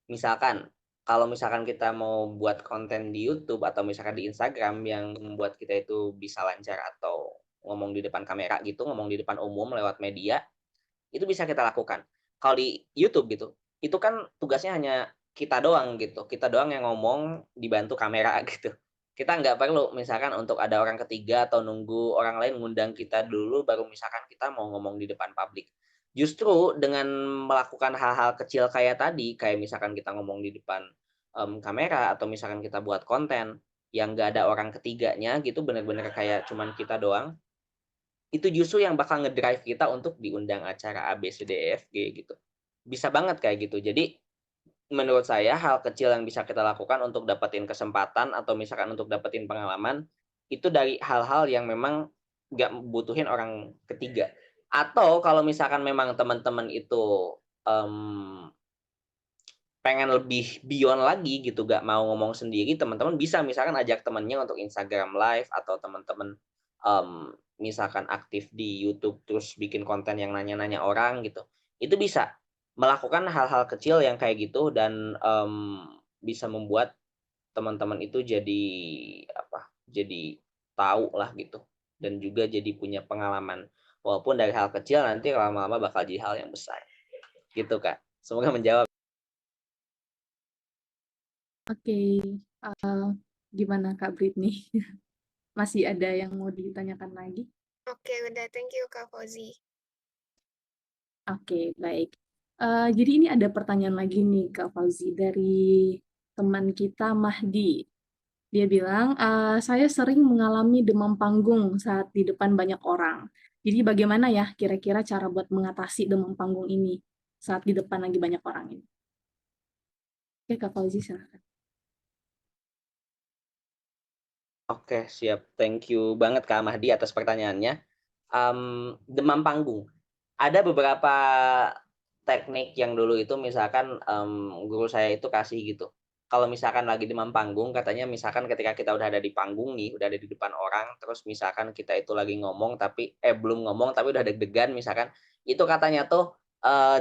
Misalkan, kalau misalkan kita mau buat konten di YouTube atau misalkan di Instagram yang membuat kita itu bisa lancar atau ngomong di depan kamera gitu, ngomong di depan umum lewat media, itu bisa kita lakukan. Kalau di YouTube gitu, itu kan tugasnya hanya kita doang gitu, kita doang yang ngomong dibantu kamera gitu. Kita nggak perlu misalkan untuk ada orang ketiga atau nunggu orang lain ngundang kita dulu baru misalkan kita mau ngomong di depan publik. Justru dengan melakukan hal-hal kecil kayak tadi, kayak misalkan kita ngomong di depan, kamera atau misalkan kita buat konten yang nggak ada orang ketiganya gitu, bener-bener kayak cuman kita doang, itu justru yang bakal ngedrive kita untuk diundang acara A, B, C, D, E, F, G gitu. Bisa banget kayak gitu. Jadi menurut saya hal kecil yang bisa kita lakukan untuk dapetin kesempatan atau misalkan untuk dapetin pengalaman, itu dari hal-hal yang memang nggak butuhin orang ketiga. Atau kalau misalkan memang teman-teman itu, mmm, pengen lebih beyond lagi gitu, gak mau ngomong sendiri, teman-teman bisa misalkan ajak temennya untuk Instagram Live atau teman-teman, misalkan aktif di YouTube terus bikin konten yang nanya-nanya orang gitu. Itu bisa melakukan hal-hal kecil yang kayak gitu dan, bisa membuat teman-teman itu jadi jadi tahu lah gitu dan juga jadi punya pengalaman. Walaupun dari hal kecil nanti lama-lama bakal jadi hal yang besar. Gitu, Kak. Semoga menjawab. Oke, gimana Kak Britney? Masih ada yang mau ditanyakan lagi? Oke, udah. Thank you, Kak Fauzi. Oke, baik. Jadi ini ada pertanyaan lagi nih Kak Fauzi dari teman kita Mahdi. Dia bilang, saya sering mengalami demam panggung saat di depan banyak orang. Jadi bagaimana ya kira-kira cara buat mengatasi demam panggung ini saat di depan lagi banyak orang ini? Oke, Kak Fauzi silakan. Oke, siap. Thank you banget Kak Mahdi atas pertanyaannya. Demam panggung. Ada beberapa teknik yang dulu itu misalkan guru saya itu kasih gitu. Kalau misalkan lagi demam panggung, katanya misalkan ketika kita udah ada di panggung nih, udah ada di depan orang, terus misalkan kita itu lagi ngomong tapi belum ngomong tapi udah deg-degan misalkan, itu katanya tuh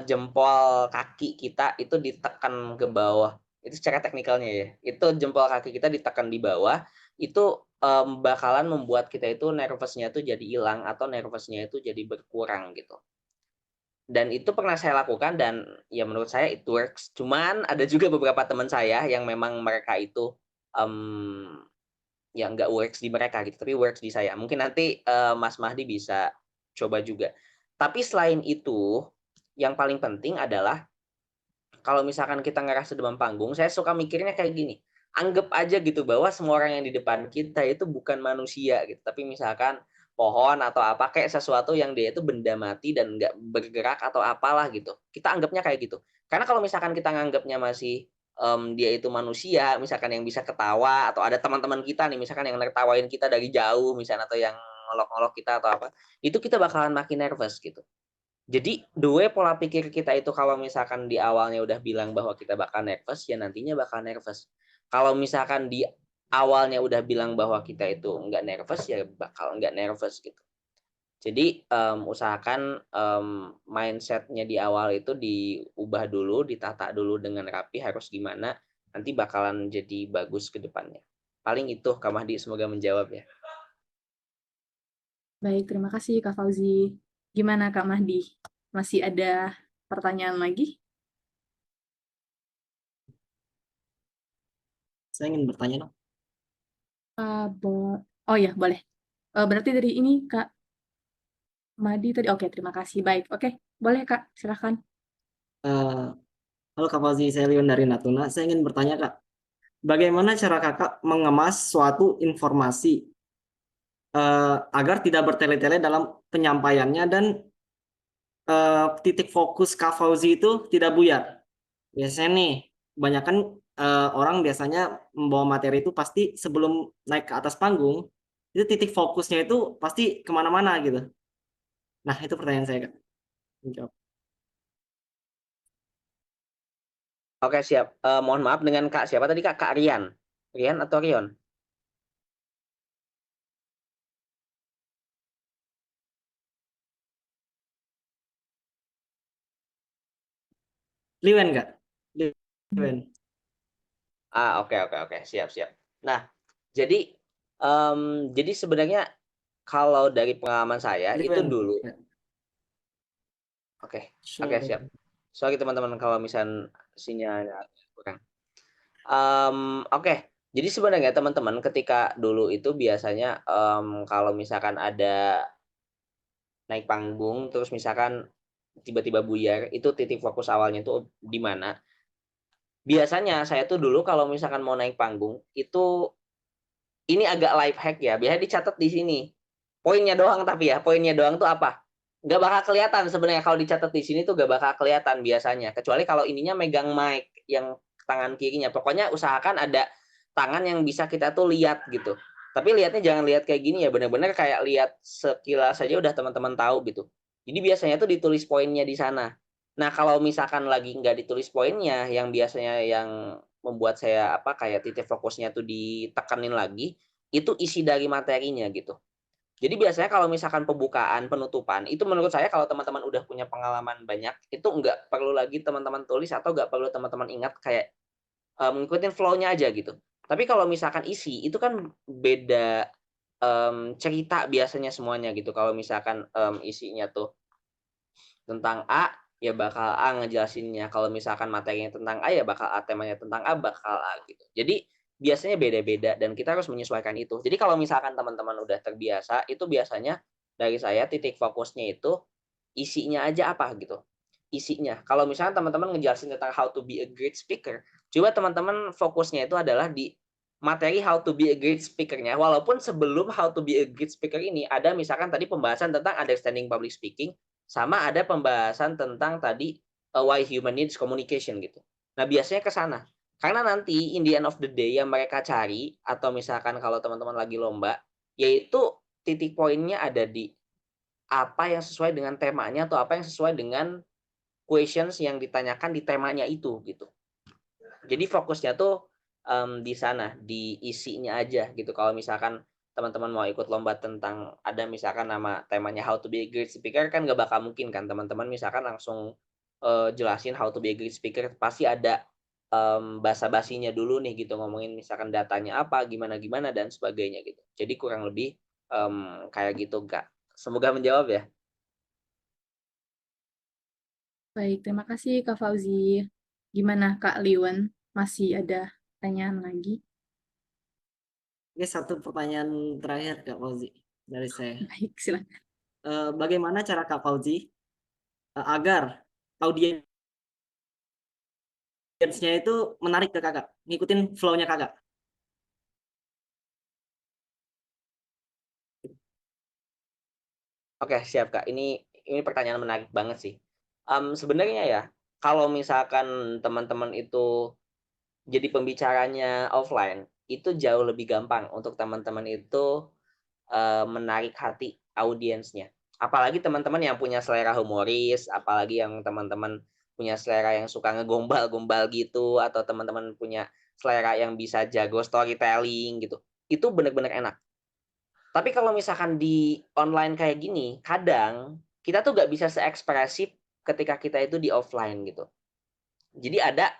jempol kaki kita itu ditekan ke bawah. Itu secara teknikalnya ya. Itu jempol kaki kita ditekan di bawah, itu bakalan membuat kita itu nervousnya tuh jadi hilang atau nervousnya itu jadi berkurang gitu. Dan itu pernah saya lakukan dan ya menurut saya it works. Cuman ada juga beberapa teman saya yang memang mereka itu ya nggak works di mereka gitu, tapi works di saya. Mungkin nanti Mas Mahdi bisa coba juga. Tapi selain itu, yang paling penting adalah kalau misalkan kita ngerasa demam panggung, saya suka mikirnya kayak gini. Anggap aja gitu bahwa semua orang yang di depan kita itu bukan manusia gitu, tapi misalkan pohon atau apa kayak sesuatu yang dia itu benda mati dan nggak bergerak atau apalah gitu. Kita anggapnya kayak gitu. Karena kalau misalkan kita nganggapnya masih dia itu manusia, misalkan yang bisa ketawa atau ada teman-teman kita nih, misalkan yang nertawain kita dari jauh, misalnya atau yang ngolok-ngolok kita atau apa, itu kita bakalan makin nervous gitu. Jadi the way pola pikir kita itu kalau misalkan di awalnya udah bilang bahwa kita bakal nervous, ya nantinya bakal nervous. Kalau misalkan di awalnya udah bilang bahwa kita itu nggak nervous, ya bakal nggak nervous gitu. Jadi usahakan mindset-nya di awal itu diubah dulu, ditata dulu dengan rapi harus gimana, nanti bakalan jadi bagus ke depannya. Paling itu Kak Mahdi, semoga menjawab ya. Baik, terima kasih Kak Fauzi. Gimana Kak Mahdi? Masih ada pertanyaan lagi? Saya ingin bertanya dong. Oh ya, boleh. Berarti dari ini Kak Mahdi tadi. Oke, terima kasih. Baik, oke. Boleh Kak, silakan. Halo Kak Fauzi, saya Leon dari Natuna. Saya ingin bertanya Kak, bagaimana cara Kakak mengemas suatu informasi agar tidak bertele-tele dalam penyampaiannya dan titik fokus Kak Fauzi itu tidak buyar. Biasanya nih, kebanyakan orang biasanya membawa materi itu pasti sebelum naik ke atas panggung, itu titik fokusnya itu pasti kemana-mana gitu. Nah, itu pertanyaan saya Kak. Menjawab. Oke, siap. Mohon maaf dengan Kak siapa tadi Kak? Kak Rian. Rian atau Rion? Liwen Kak? Liwen. Oke, oke, oke. Siap, siap. Nah, jadi sebenarnya kalau dari pengalaman saya itu Liwen. dulu. Ya. Oke, oke, Sorry. siap. Sorry teman-teman kalau misalnya sinyalnya kurang. Oke. Jadi sebenarnya teman-teman ketika dulu itu biasanya kalau misalkan ada naik panggung terus misalkan tiba-tiba buyar, itu titik fokus awalnya itu di mana? Biasanya saya tuh dulu kalau misalkan mau naik panggung itu ini agak life hack ya, biasanya dicatat di sini. Poinnya doang tapi ya, poinnya doang tuh apa? Nggak bakal kelihatan sebenarnya kalau dicatat di sini tuh nggak bakal kelihatan biasanya. Kecuali kalau ininya megang mic yang tangan kirinya. Pokoknya usahakan ada tangan yang bisa kita tuh lihat gitu. Tapi lihatnya jangan lihat kayak gini ya, benar-benar kayak lihat sekilas saja udah teman-teman tahu gitu. Jadi biasanya tuh ditulis poinnya di sana. Nah kalau misalkan lagi nggak ditulis poinnya, yang biasanya yang membuat saya kayak titik fokusnya tuh ditekanin lagi, itu isi dari materinya gitu. Jadi biasanya kalau misalkan pembukaan, penutupan, itu menurut saya kalau teman-teman udah punya pengalaman banyak, itu nggak perlu lagi teman-teman tulis atau nggak perlu teman-teman ingat kayak ngikutin flow-nya aja gitu. Tapi kalau misalkan isi, itu kan beda cerita biasanya semuanya gitu. Kalau misalkan isinya tuh tentang A, ya bakal A ngejelasinnya. Kalau misalkan materinya tentang A, ya bakal A, temanya tentang A, bakal A gitu. Jadi biasanya beda-beda dan kita harus menyesuaikan itu. Jadi kalau misalkan teman-teman udah terbiasa, itu biasanya dari saya titik fokusnya itu isinya aja apa gitu. Isinya. Kalau misalkan teman-teman ngejelasin tentang how to be a great speaker, coba teman-teman fokusnya itu adalah di materi how to be a great speaker-nya. Walaupun sebelum how to be a great speaker ini ada misalkan tadi pembahasan tentang understanding public speaking, sama ada pembahasan tentang tadi why human needs communication gitu. Nah, biasanya ke sana. Karena nanti in the end of the day yang mereka cari atau misalkan kalau teman-teman lagi lomba, yaitu titik poinnya ada di apa yang sesuai dengan temanya atau apa yang sesuai dengan questions yang ditanyakan di temanya itu gitu. Jadi fokusnya tuh di sana, di isinya aja gitu. Kalau misalkan teman-teman mau ikut lomba tentang ada misalkan nama temanya how to be a great speaker, kan nggak bakal mungkin kan teman-teman misalkan langsung jelasin how to be a great speaker, pasti ada basa-basinya dulu nih gitu, ngomongin misalkan datanya apa, gimana-gimana dan sebagainya gitu. Jadi kurang lebih kayak gitu, Kak. Semoga menjawab ya. Baik, terima kasih Kak Fauzi. Gimana Kak Liwan? Masih ada pertanyaan lagi? Oke, satu pertanyaan terakhir Kak Fauzi dari saya. Baik, silakan. Bagaimana cara Kak Fauzi agar audiensnya itu menarik ke Kakak, ngikutin flow-nya Kakak? Oke, siap Kak. Ini pertanyaan menarik banget sih. Sebenarnya ya, kalau misalkan teman-teman itu jadi pembicaranya offline, itu jauh lebih gampang untuk teman-teman itu menarik hati audiensnya. Apalagi teman-teman yang punya selera humoris, apalagi yang teman-teman punya selera yang suka ngegombal-gombal gitu, atau teman-teman punya selera yang bisa jago storytelling gitu. Itu benar-benar enak. Tapi kalau misalkan di online kayak gini, kadang kita tuh nggak bisa seekspresif ketika kita itu di offline gitu. Jadi ada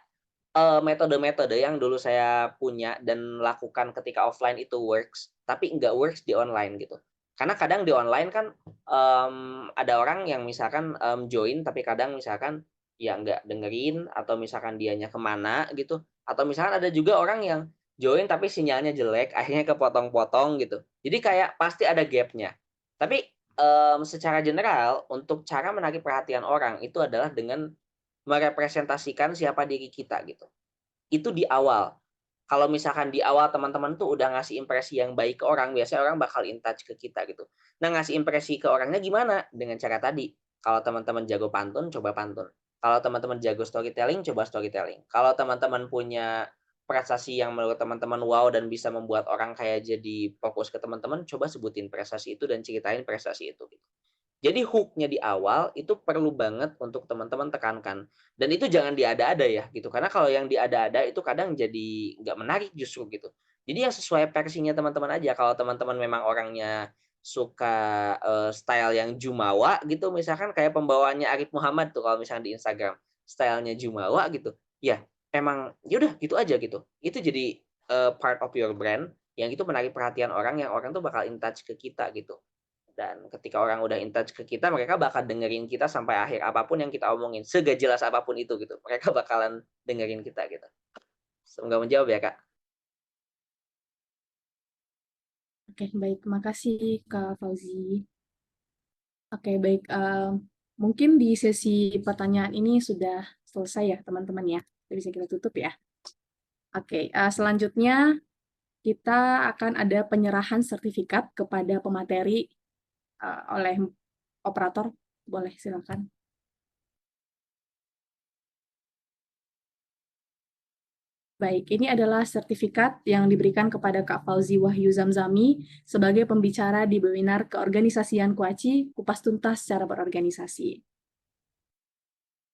metode-metode yang dulu saya punya dan lakukan ketika offline itu works, tapi nggak works di online gitu. Karena kadang di online kan ada orang yang misalkan join, tapi kadang misalkan ya nggak dengerin, atau misalkan dianya kemana gitu. Atau misalkan ada juga orang yang join tapi sinyalnya jelek, akhirnya kepotong-potong gitu. Jadi kayak pasti ada gapnya. Tapi secara general, untuk cara menarik perhatian orang itu adalah dengan merepresentasikan siapa diri kita gitu. Itu di awal. Kalau misalkan di awal teman-teman tuh udah ngasih impresi yang baik ke orang, biasanya orang bakal in touch ke kita gitu. Nah, ngasih impresi ke orangnya gimana? Dengan cara tadi. Kalau teman-teman jago pantun, coba pantun. Kalau teman-teman jago storytelling, coba storytelling. Kalau teman-teman punya prestasi yang menurut teman-teman wow dan bisa membuat orang kayak jadi fokus ke teman-teman, coba sebutin prestasi itu dan ceritain prestasi itu gitu. Jadi hook-nya di awal itu perlu banget untuk teman-teman tekankan. Dan itu jangan diada-ada ya gitu. Karena kalau yang diada-ada itu kadang jadi nggak menarik justru gitu. Jadi yang sesuai versinya teman-teman aja. Kalau teman-teman memang orangnya suka style yang jumawa gitu, misalkan kayak pembawaannya Arif Muhammad tuh kalau misalnya di Instagram, stylenya jumawa gitu. Ya, emang yaudah gitu aja gitu. Itu jadi part of your brand yang itu menarik perhatian orang, yang orang tuh bakal in touch ke kita gitu. Dan ketika orang udah in touch ke kita, mereka bakal dengerin kita sampai akhir apapun yang kita omongin, segak jelas apapun itu gitu. Mereka bakalan dengerin kita gitu. Semoga menjawab ya, Kak. Oke, baik. Terima kasih Kak Fauzi. Oke, baik. Mungkin di sesi pertanyaan ini sudah selesai ya, teman-teman ya. Jadi bisa kita tutup ya. Oke, selanjutnya kita akan ada penyerahan sertifikat kepada pemateri oleh operator. Boleh, silakan. Baik, ini adalah sertifikat yang diberikan kepada Kak Fauzi Wahyu Zamzami sebagai pembicara di webinar Keorganisasian Kuaci, Kupas Tuntas Secara Berorganisasi.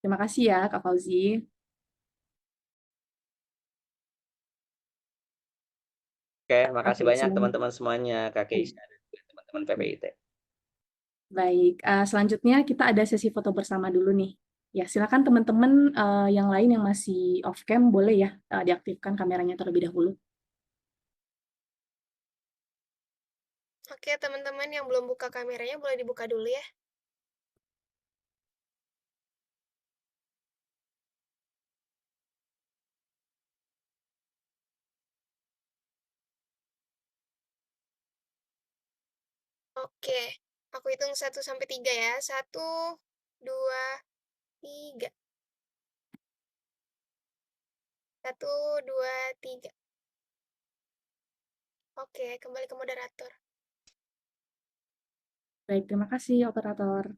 Terima kasih ya, Kak Fauzi. Oke, makasih Oke, banyak teman-teman semuanya, Kak Keisha dan juga teman-teman PPIT. Baik, selanjutnya kita ada sesi foto bersama dulu nih. Ya, silakan teman-teman yang lain yang masih off cam boleh ya diaktifkan kameranya terlebih dahulu. Oke, teman-teman yang belum buka kameranya boleh dibuka dulu ya. Oke, aku hitung 1 sampai 3 ya. 1, 2, 3. 1, 2, 3. Oke, kembali ke moderator. Baik, terima kasih operator.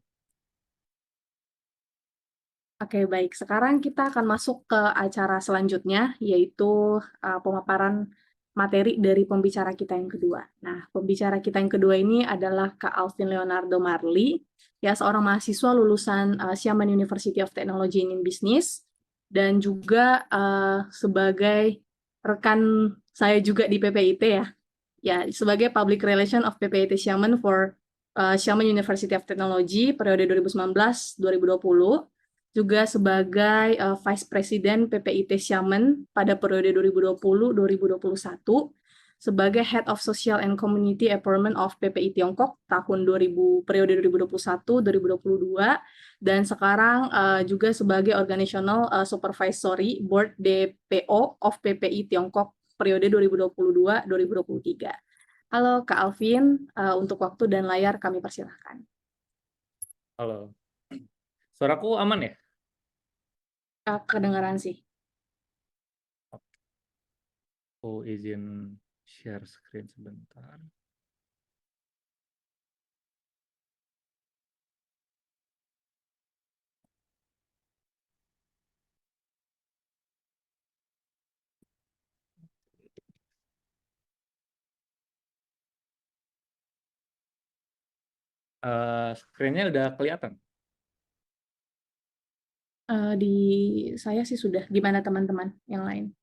Oke, baik. Sekarang kita akan masuk ke acara selanjutnya, yaitu pemaparan materi dari pembicara kita yang kedua. Nah, pembicara kita yang kedua ini adalah Kak Alvin Leonardo Marli, ya seorang mahasiswa lulusan Xiamen University of Technology and Business, dan juga sebagai rekan saya juga di PPIT ya sebagai Public Relation of PPIT Xiamen for Xiamen University of Technology periode 2019-2020, juga sebagai Vice President PPIT Xiamen pada periode 2020-2021, sebagai Head of Social and Community Empowerment of PPI Tiongkok tahun periode 2021-2022, dan sekarang juga sebagai Organizational Supervisory Board DPO of PPI Tiongkok periode 2022-2023. Halo Kak Alvin, untuk waktu dan layar kami persilahkan. Halo. Suaraku aman ya? Kedengaran sih. Aku izin share screen sebentar. Screen-nya udah kelihatan? Di saya sih sudah. Gimana teman-teman yang lain?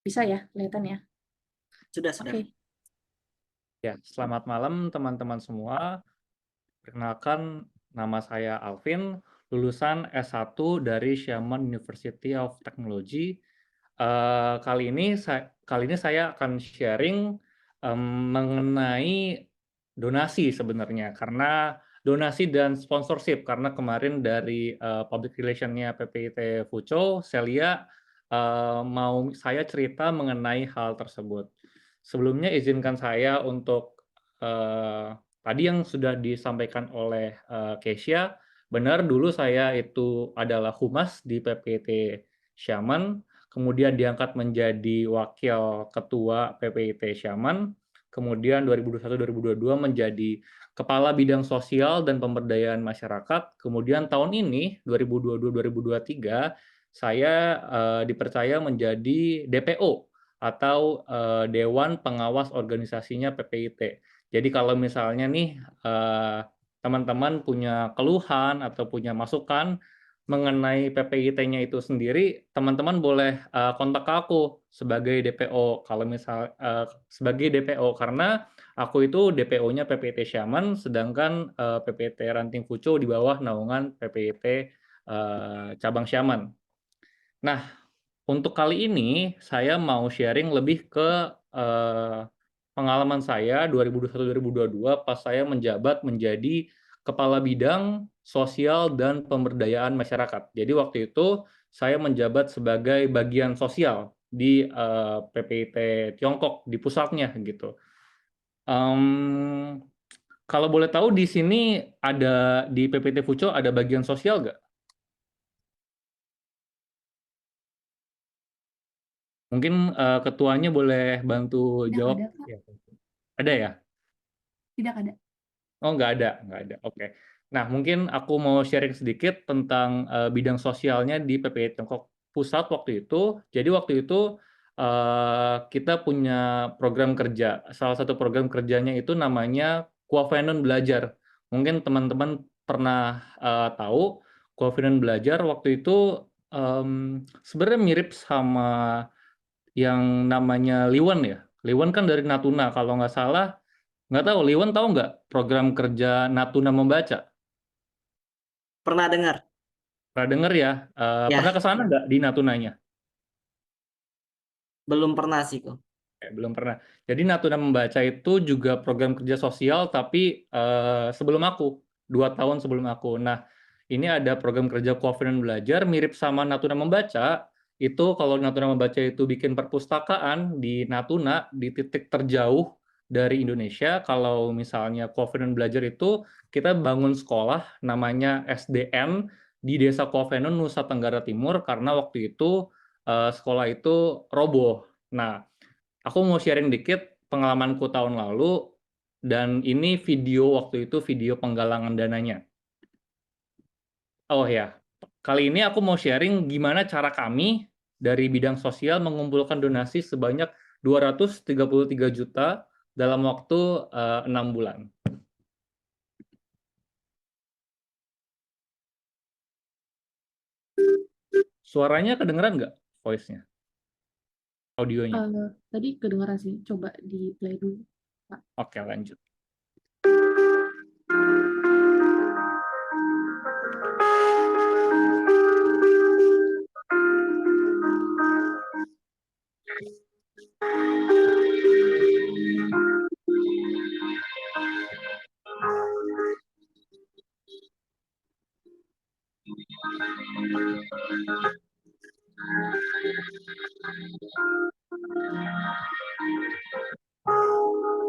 Bisa ya, kelihatan ya? Sudah. Oke. Ya, selamat malam teman-teman semua. Perkenalkan, nama saya Alvin, lulusan S1 dari Xiamen University of Technology. Kali ini saya akan sharing mengenai donasi sebenarnya, karena donasi dan sponsorship, karena kemarin dari public relation-nya PPIT Fucho, Celia mau saya cerita mengenai hal tersebut. Sebelumnya izinkan saya untuk tadi yang sudah disampaikan oleh Kesia, benar dulu saya itu adalah humas di PPIT Xiamen, kemudian diangkat menjadi wakil ketua PPIT Xiamen, kemudian 2021-2022 menjadi kepala bidang sosial dan pemberdayaan masyarakat, kemudian tahun ini 2022-2023 saya dipercaya menjadi DPO atau Dewan Pengawas Organisasinya PPIT. Jadi kalau misalnya nih teman-teman punya keluhan atau punya masukan mengenai PPIT-nya itu sendiri, teman-teman boleh kontak aku sebagai DPO. Kalau misal sebagai DPO, karena aku itu DPO-nya PPIT Xiamen, sedangkan PPIT Ranting Fucho di bawah naungan PPIT cabang Xiamen. Nah, untuk kali ini saya mau sharing lebih ke pengalaman saya 2021-2022 pas saya menjabat menjadi Kepala Bidang Sosial dan Pemberdayaan Masyarakat. Jadi waktu itu saya menjabat sebagai bagian sosial di PPIT Tiongkok di pusatnya gitu. Kalau boleh tahu di sini ada di PPIT Fucho ada bagian sosial nggak? Mungkin ketuanya boleh bantu Tidak jawab. ada, Kak. Ya. Ada ya? Tidak ada. Oh, nggak ada. Oke. Nah, mungkin aku mau sharing sedikit tentang bidang sosialnya di PPI Tiongkok Pusat waktu itu. Jadi waktu itu kita punya program kerja. Salah satu program kerjanya itu namanya Kuavenon Belajar. Mungkin teman-teman pernah tahu Kuavenon Belajar waktu itu sebenarnya mirip sama yang namanya Liwen ya. Liwen kan dari Natuna, kalau nggak salah. Nggak tahu, Liwen tahu nggak program kerja Natuna Membaca? Pernah dengar? Pernah dengar ya? Ya, Pernah ke sana nggak di Natunanya? belum pernah sih kok. Belum pernah. Jadi Natuna Membaca itu juga program kerja sosial, tapi sebelum aku, 2 tahun sebelum aku. Nah, ini ada program kerja Covenant Belajar, mirip sama Natuna Membaca. Itu kalau Natuna Membaca itu bikin perpustakaan di Natuna, di titik terjauh dari Indonesia. Kalau misalnya Covenant Belajar itu, kita bangun sekolah namanya SDN di Desa Covenant, Nusa Tenggara Timur, karena waktu itu sekolah itu roboh. Nah, aku mau sharing dikit pengalamanku tahun lalu, dan ini video waktu itu, video penggalangan dananya. Oh ya, kali ini aku mau sharing gimana cara kami dari bidang sosial mengumpulkan donasi sebanyak 233 juta dalam waktu 6 bulan. Suaranya kedengeran nggak voice-nya? Audionya? Tadi kedengaran sih, coba di play dulu. Oke, lanjut.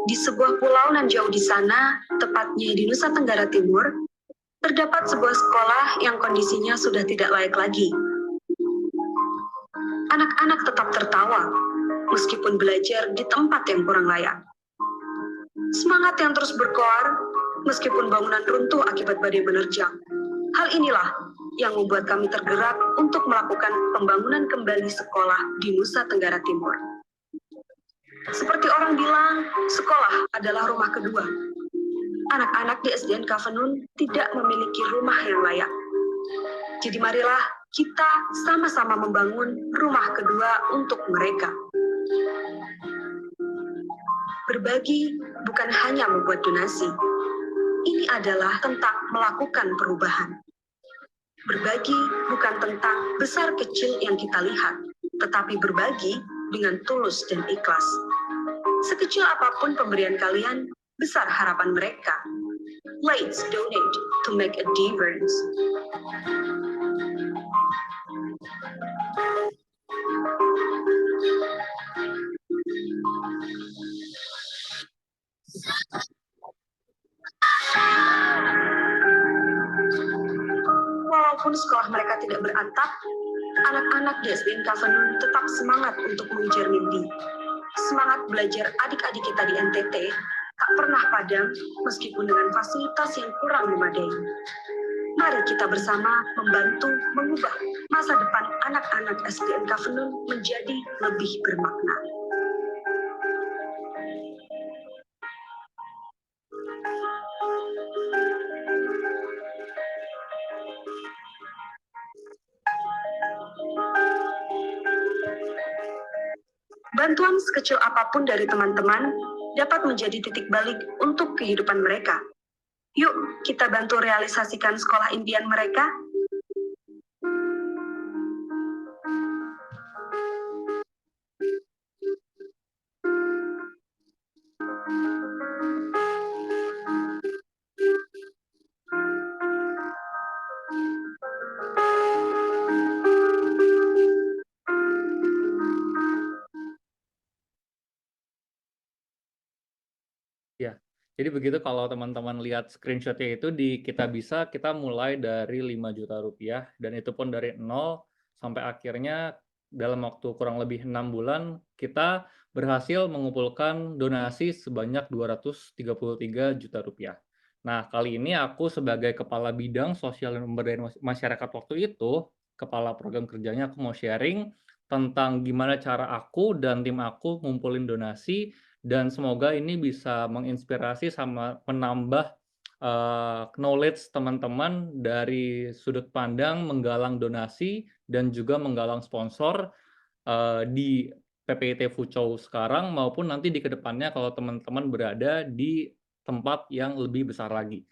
Di sebuah pulau nan jauh di sana, tepatnya di Nusa Tenggara Timur, terdapat sebuah sekolah yang kondisinya sudah tidak layak lagi. Anak-anak tetap tertawa, meskipun belajar di tempat yang kurang layak. Semangat yang terus berkoar, meskipun bangunan runtuh akibat badai menerjang. Hal inilah yang membuat kami tergerak untuk melakukan pembangunan kembali sekolah di Nusa Tenggara Timur. Seperti orang bilang, sekolah adalah rumah kedua. Anak-anak di SDN Covenant tidak memiliki rumah yang layak. Jadi marilah kita sama-sama membangun rumah kedua untuk mereka. Berbagi bukan hanya membuat donasi. Ini adalah tentang melakukan perubahan. Berbagi bukan tentang besar kecil yang kita lihat, tetapi berbagi dengan tulus dan ikhlas. Sekecil apapun pemberian kalian, besar harapan mereka. Let's donate to make a difference. Walaupun sekolah mereka tidak beratap, anak-anak di SDN Covenant tetap semangat untuk mengejar mimpi. Semangat belajar adik-adik kita di NTT tak pernah padam meskipun dengan fasilitas yang kurang memadai. Mari kita bersama membantu mengubah masa depan anak-anak SDN Covenant menjadi lebih bermakna. Bantuan sekecil apapun dari teman-teman dapat menjadi titik balik untuk kehidupan mereka. Yuk, kita bantu realisasikan sekolah impian mereka. Ya, jadi begitu kalau teman-teman lihat screenshotnya itu di Kitabisa, kita mulai dari 5 juta rupiah, dan itu pun dari 0 sampai akhirnya dalam waktu kurang lebih 6 bulan, kita berhasil mengumpulkan donasi sebanyak 233 juta rupiah. Nah, kali ini aku sebagai Kepala Bidang Sosial dan Pemberdayaan Masyarakat waktu itu, Kepala Program Kerjanya, aku mau sharing tentang gimana cara aku dan tim aku ngumpulin donasi, dan semoga ini bisa menginspirasi sama menambah knowledge teman-teman dari sudut pandang menggalang donasi dan juga menggalang sponsor di PPIT Fuchow sekarang maupun nanti di kedepannya kalau teman-teman berada di tempat yang lebih besar lagi.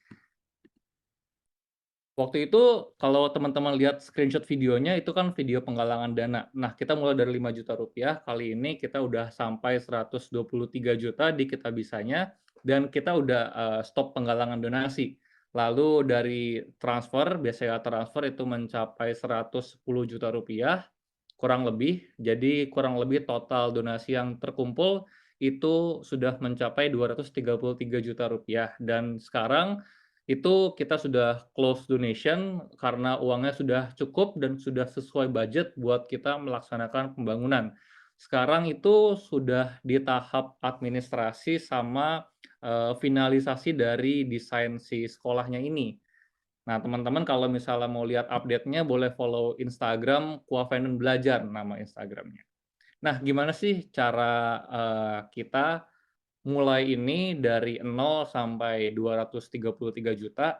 Waktu itu kalau teman-teman lihat screenshot videonya itu kan video penggalangan dana. Nah, kita mulai dari 5 juta rupiah, kali ini kita udah sampai 123 juta di Kitabisanya dan kita udah stop penggalangan donasi. Lalu dari transfer, biasanya transfer itu mencapai 110 juta rupiah kurang lebih. Jadi kurang lebih total donasi yang terkumpul itu sudah mencapai 233 juta rupiah dan sekarang itu kita sudah close donation karena uangnya sudah cukup dan sudah sesuai budget buat kita melaksanakan pembangunan. Sekarang itu sudah di tahap administrasi sama finalisasi dari desain si sekolahnya ini. Nah, teman-teman kalau misalnya mau lihat update-nya boleh follow Instagram Kuafenun Belajar nama Instagramnya. Nah, gimana sih cara kita mulai ini dari 0 sampai 233 juta?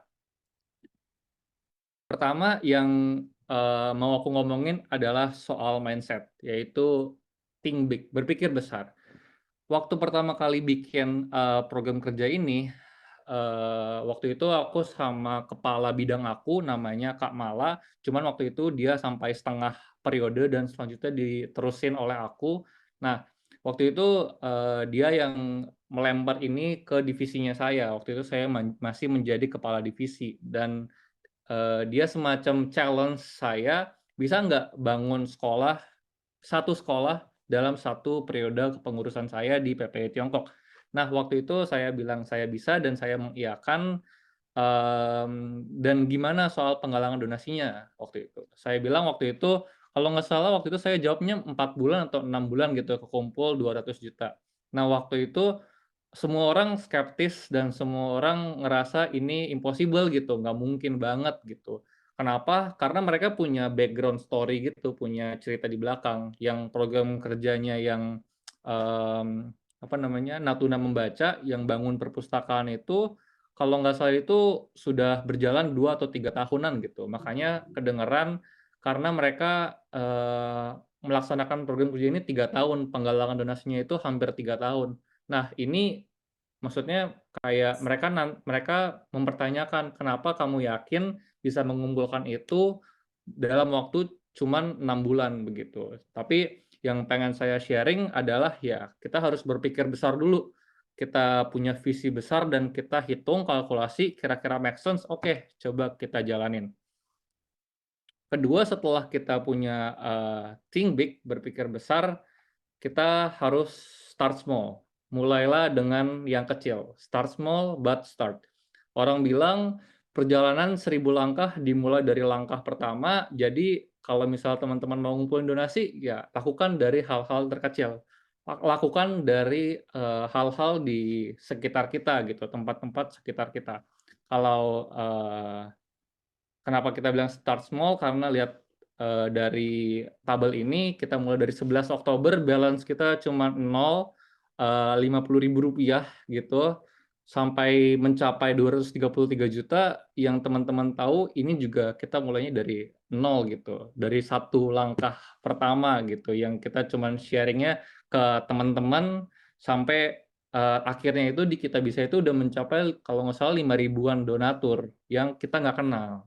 Pertama yang mau aku ngomongin adalah soal mindset, yaitu think big, berpikir besar. Waktu pertama kali bikin program kerja ini, waktu itu aku sama kepala bidang aku namanya Kak Mala, cuman waktu itu dia sampai setengah periode dan selanjutnya diterusin oleh aku. Nah, waktu itu dia yang melempar ini ke divisinya saya. Waktu itu saya masih menjadi kepala divisi dan dia semacam challenge saya, bisa nggak bangun satu sekolah dalam satu periode kepengurusan saya di PPI Tiongkok. Nah, waktu itu saya bilang saya bisa dan saya mengiyakan. Dan gimana soal penggalangan donasinya waktu itu? Saya bilang waktu itu, kalau nggak salah waktu itu saya jawabnya 4 bulan atau 6 bulan gitu, kekumpul 200 juta. Nah, waktu itu semua orang skeptis dan semua orang ngerasa ini impossible gitu, nggak mungkin banget gitu. Kenapa? Karena mereka punya background story gitu, punya cerita di belakang. Yang program kerjanya yang apa namanya, Natuna Membaca, yang bangun perpustakaan itu, kalau nggak salah itu sudah berjalan 2 atau 3 tahunan gitu. Makanya kedengeran karena mereka melaksanakan program kerja ini 3 tahun, penggalangan donasinya itu hampir 3 tahun. Nah, ini maksudnya kayak mereka mempertanyakan kenapa kamu yakin bisa mengumpulkan itu dalam waktu cuman 6 bulan begitu. Tapi yang pengen saya sharing adalah ya kita harus berpikir besar dulu. Kita punya visi besar dan kita hitung kalkulasi kira-kira make sense, oke, coba kita jalanin. Kedua, setelah kita punya think big, berpikir besar, kita harus start small. Mulailah dengan yang kecil. Start small but start. Orang bilang perjalanan 1000 langkah dimulai dari langkah pertama. Jadi kalau misal teman-teman mau ngumpulin donasi, ya lakukan dari hal-hal terkecil. Lakukan dari hal-hal di sekitar kita gitu, tempat-tempat sekitar kita. Kalau kenapa kita bilang start small? Karena lihat dari tabel ini, kita mulai dari 11 Oktober, balance kita cuma 50.000 rupiah gitu, sampai mencapai 233 juta, yang teman-teman tahu ini juga kita mulainya dari 0 gitu, dari satu langkah pertama gitu, yang kita cuma sharingnya ke teman-teman, sampai akhirnya itu di Kitabisa itu udah mencapai kalau nggak salah 5.000-an donatur yang kita nggak kenal.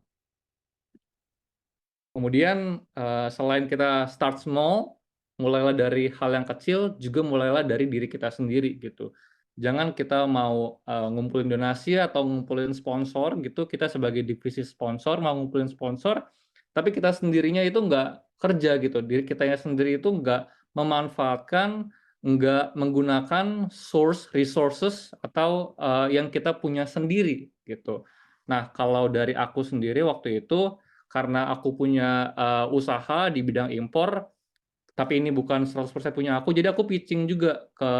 Kemudian selain kita start small, mulailah dari hal yang kecil, juga mulailah dari diri kita sendiri gitu. Jangan kita mau ngumpulin donasi atau ngumpulin sponsor gitu, kita sebagai divisi sponsor mau ngumpulin sponsor, tapi kita sendirinya itu nggak kerja gitu, diri kita sendiri itu nggak memanfaatkan, nggak menggunakan source resources atau yang kita punya sendiri gitu. Nah, kalau dari aku sendiri waktu itu, karena aku punya usaha di bidang impor, tapi ini bukan 100% punya aku, jadi aku pitching juga ke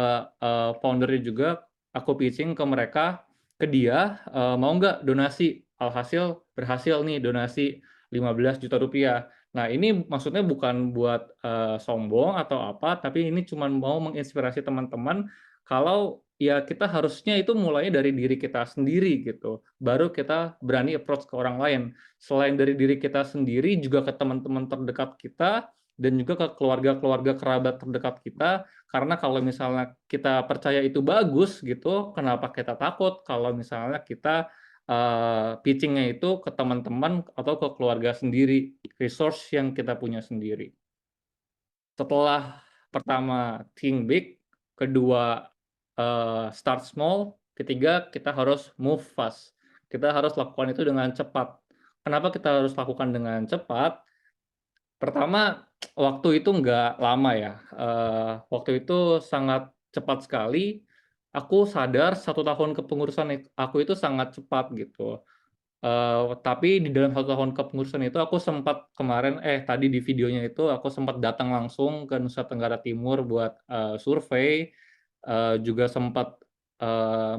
foundernya juga, aku pitching ke mereka, ke dia, mau nggak donasi, alhasil berhasil nih donasi 15 juta rupiah. Nah, ini maksudnya bukan buat sombong atau apa, tapi ini cuma mau menginspirasi teman-teman kalau ya kita harusnya itu mulainya dari diri kita sendiri gitu, baru kita berani approach ke orang lain. Selain dari diri kita sendiri, juga ke teman-teman terdekat kita, dan juga ke keluarga-keluarga kerabat terdekat kita, karena kalau misalnya kita percaya itu bagus gitu, kenapa kita takut kalau misalnya kita pitching-nya itu ke teman-teman atau ke keluarga sendiri, resource yang kita punya sendiri. Setelah pertama think big, kedua start small, ketiga kita harus move fast. Kita harus lakukan itu dengan cepat. Kenapa kita harus lakukan dengan cepat? Pertama, waktu itu nggak lama ya. Waktu itu sangat cepat sekali. Aku sadar 1 tahun kepengurusan aku itu sangat cepat gitu. Tapi di dalam 1 tahun kepengurusan itu aku sempat kemarin tadi di videonya itu aku sempat datang langsung ke Nusa Tenggara Timur buat survei, juga sempat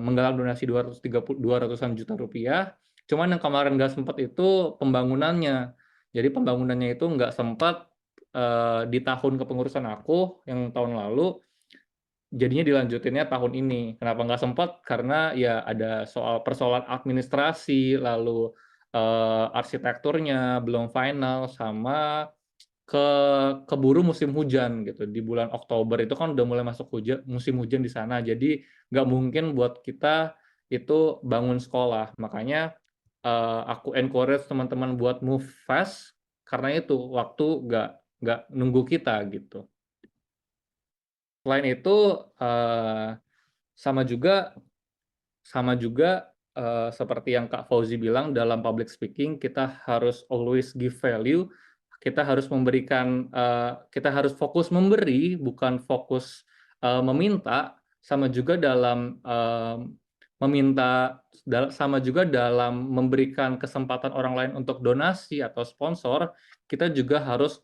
menggalang donasi 200-an juta rupiah. Cuman yang kemarin nggak sempat itu pembangunannya. Jadi pembangunannya itu nggak sempat di tahun kepengurusan aku yang tahun lalu. Jadinya dilanjutinnya tahun ini. Kenapa nggak sempat? Karena ya ada persoalan administrasi, lalu arsitekturnya belum final, sama keburu musim hujan gitu. Di bulan Oktober itu kan udah mulai masuk musim hujan di sana. Jadi nggak mungkin buat kita itu bangun sekolah. Makanya aku encourage teman-teman buat move fast karena itu waktu nggak nunggu kita gitu. Selain itu sama juga seperti yang Kak Fauzi bilang, dalam public speaking kita harus always give value. Kita harus memberikan, kita harus fokus memberi, bukan fokus meminta. Sama juga dalam meminta, sama juga dalam memberikan kesempatan orang lain untuk donasi atau sponsor. Kita juga harus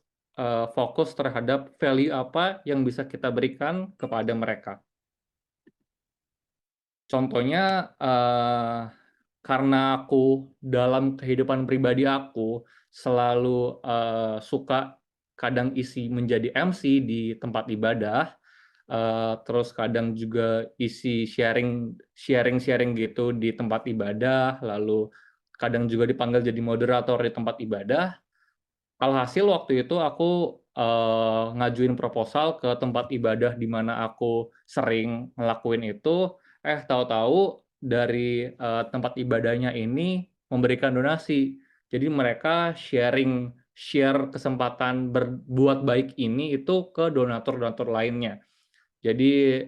fokus terhadap value apa yang bisa kita berikan kepada mereka. Contohnya, karena aku dalam kehidupan pribadi aku selalu suka kadang isi menjadi MC di tempat ibadah, terus kadang juga isi sharing gitu di tempat ibadah, lalu kadang juga dipanggil jadi moderator di tempat ibadah. Alhasil waktu itu aku ngajuin proposal ke tempat ibadah di mana aku sering ngelakuin itu, tahu-tahu dari tempat ibadahnya ini memberikan donasi. Jadi mereka share kesempatan berbuat baik ini itu ke donatur-donatur lainnya. Jadi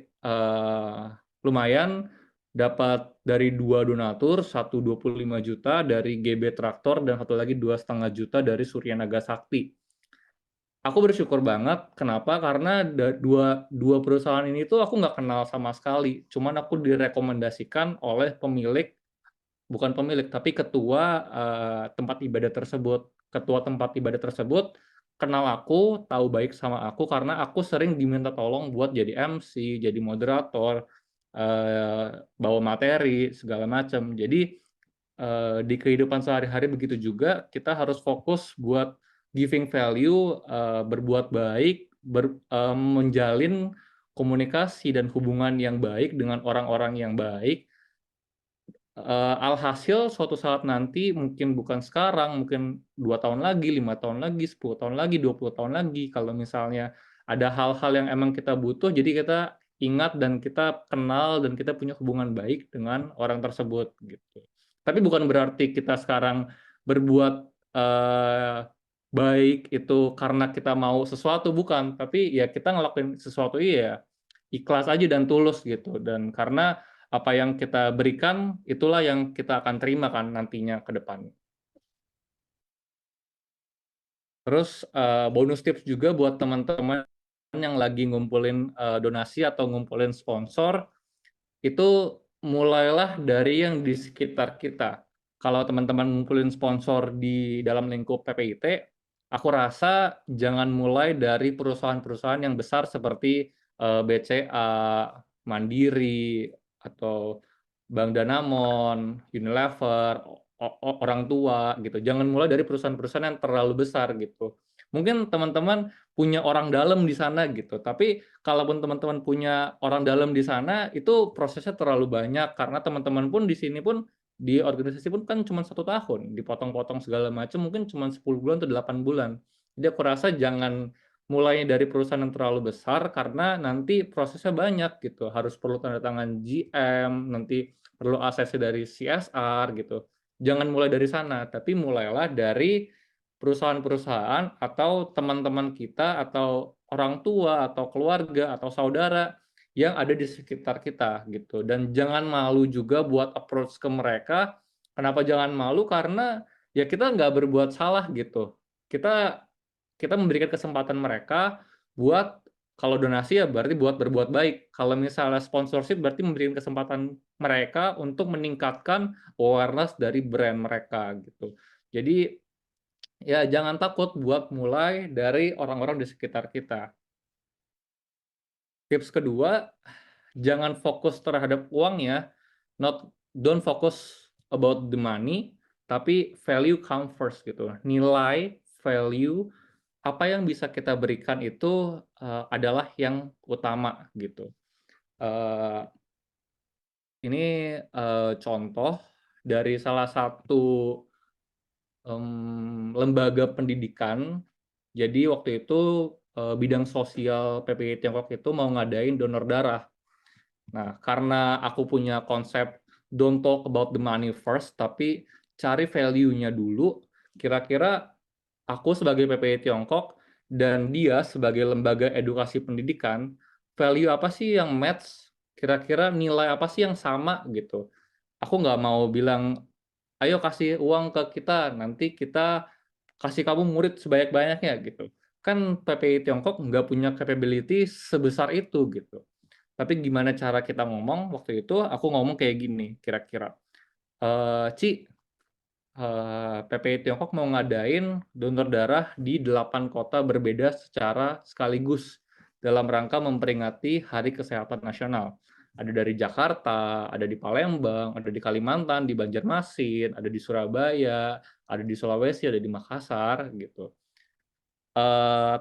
lumayan dapat dari 2 donatur, satu 25 juta dari GB Traktor dan satu lagi 2,5 juta dari Surya Naga Sakti. Aku bersyukur banget. Kenapa? Karena dua perusahaan ini tuh aku nggak kenal sama sekali. Cuman aku direkomendasikan oleh bukan pemilik, tapi ketua tempat ibadah tersebut. Ketua tempat ibadah tersebut kenal aku, tahu baik sama aku karena aku sering diminta tolong buat jadi MC, jadi moderator, bawa materi segala macam. Jadi di kehidupan sehari-hari begitu juga kita harus fokus buat giving value, berbuat baik, menjalin komunikasi dan hubungan yang baik dengan orang-orang yang baik. Alhasil suatu saat nanti, mungkin bukan sekarang, mungkin 2 tahun lagi, 5 tahun lagi, 10 tahun lagi, 20 tahun lagi, kalau misalnya ada hal-hal yang emang kita butuh, jadi kita ingat dan kita kenal dan kita punya hubungan baik dengan orang tersebut gitu. Tapi bukan berarti kita sekarang berbuat baik itu karena kita mau sesuatu, bukan. Tapi ya kita ngelakuin sesuatu ya ikhlas aja dan tulus gitu. Dan karena apa yang kita berikan, itulah yang kita akan terima kan nantinya ke depan. Terus bonus tips juga buat teman-teman yang lagi ngumpulin donasi atau ngumpulin sponsor, itu mulailah dari yang di sekitar kita. Kalau teman-teman ngumpulin sponsor di dalam lingkup PPIT, aku rasa jangan mulai dari perusahaan-perusahaan yang besar seperti BCA, Mandiri, atau Bank Danamon, Unilever, orang tua gitu. Jangan mulai dari perusahaan-perusahaan yang terlalu besar gitu. Mungkin teman-teman punya orang dalam di sana gitu. Tapi kalaupun teman-teman punya orang dalam di sana, itu prosesnya terlalu banyak karena teman-teman pun di sini pun di organisasi pun kan cuma 1 tahun, dipotong-potong segala macam mungkin cuma 10 bulan atau 8 bulan. Jadi aku rasa jangan mulainya dari perusahaan yang terlalu besar karena nanti prosesnya banyak gitu. Harus perlu tanda tangan GM, nanti perlu ACC dari CSR gitu. Jangan mulai dari sana, tapi mulailah dari perusahaan-perusahaan atau teman-teman kita atau orang tua atau keluarga atau saudara yang ada di sekitar kita gitu. Dan jangan malu juga buat approach ke mereka. Kenapa jangan malu? Karena ya kita nggak berbuat salah gitu. Kita memberikan kesempatan mereka buat, kalau donasi ya berarti buat berbuat baik. Kalau misalnya sponsorship berarti memberikan kesempatan mereka untuk meningkatkan awareness dari brand mereka gitu. Jadi ya jangan takut buat mulai dari orang-orang di sekitar kita. Tips kedua, jangan fokus terhadap uang ya. Don't focus about the money, tapi value come first gitu. Nilai, value, apa yang bisa kita berikan itu adalah yang utama gitu. Ini contoh dari salah satu lembaga pendidikan. Jadi waktu itu bidang sosial PPI Tiongkok itu mau ngadain donor darah. Nah, karena aku punya konsep don't talk about the money first, tapi cari value-nya dulu, kira-kira aku sebagai PPI Tiongkok dan dia sebagai lembaga edukasi pendidikan, value apa sih yang match, kira-kira nilai apa sih yang sama gitu. Aku nggak mau bilang, ayo kasih uang ke kita, nanti kita kasih kamu murid sebanyak-banyaknya gitu. Kan PPI Tiongkok nggak punya capability sebesar itu gitu. Tapi gimana cara kita ngomong, waktu itu aku ngomong kayak gini, kira-kira, Ci, PPI Tiongkok mau ngadain donor darah di 8 kota berbeda secara sekaligus dalam rangka memperingati Hari Kesehatan Nasional. Ada dari Jakarta, ada di Palembang, ada di Kalimantan, di Banjarmasin, ada di Surabaya, ada di Sulawesi, ada di Makassar, gitu.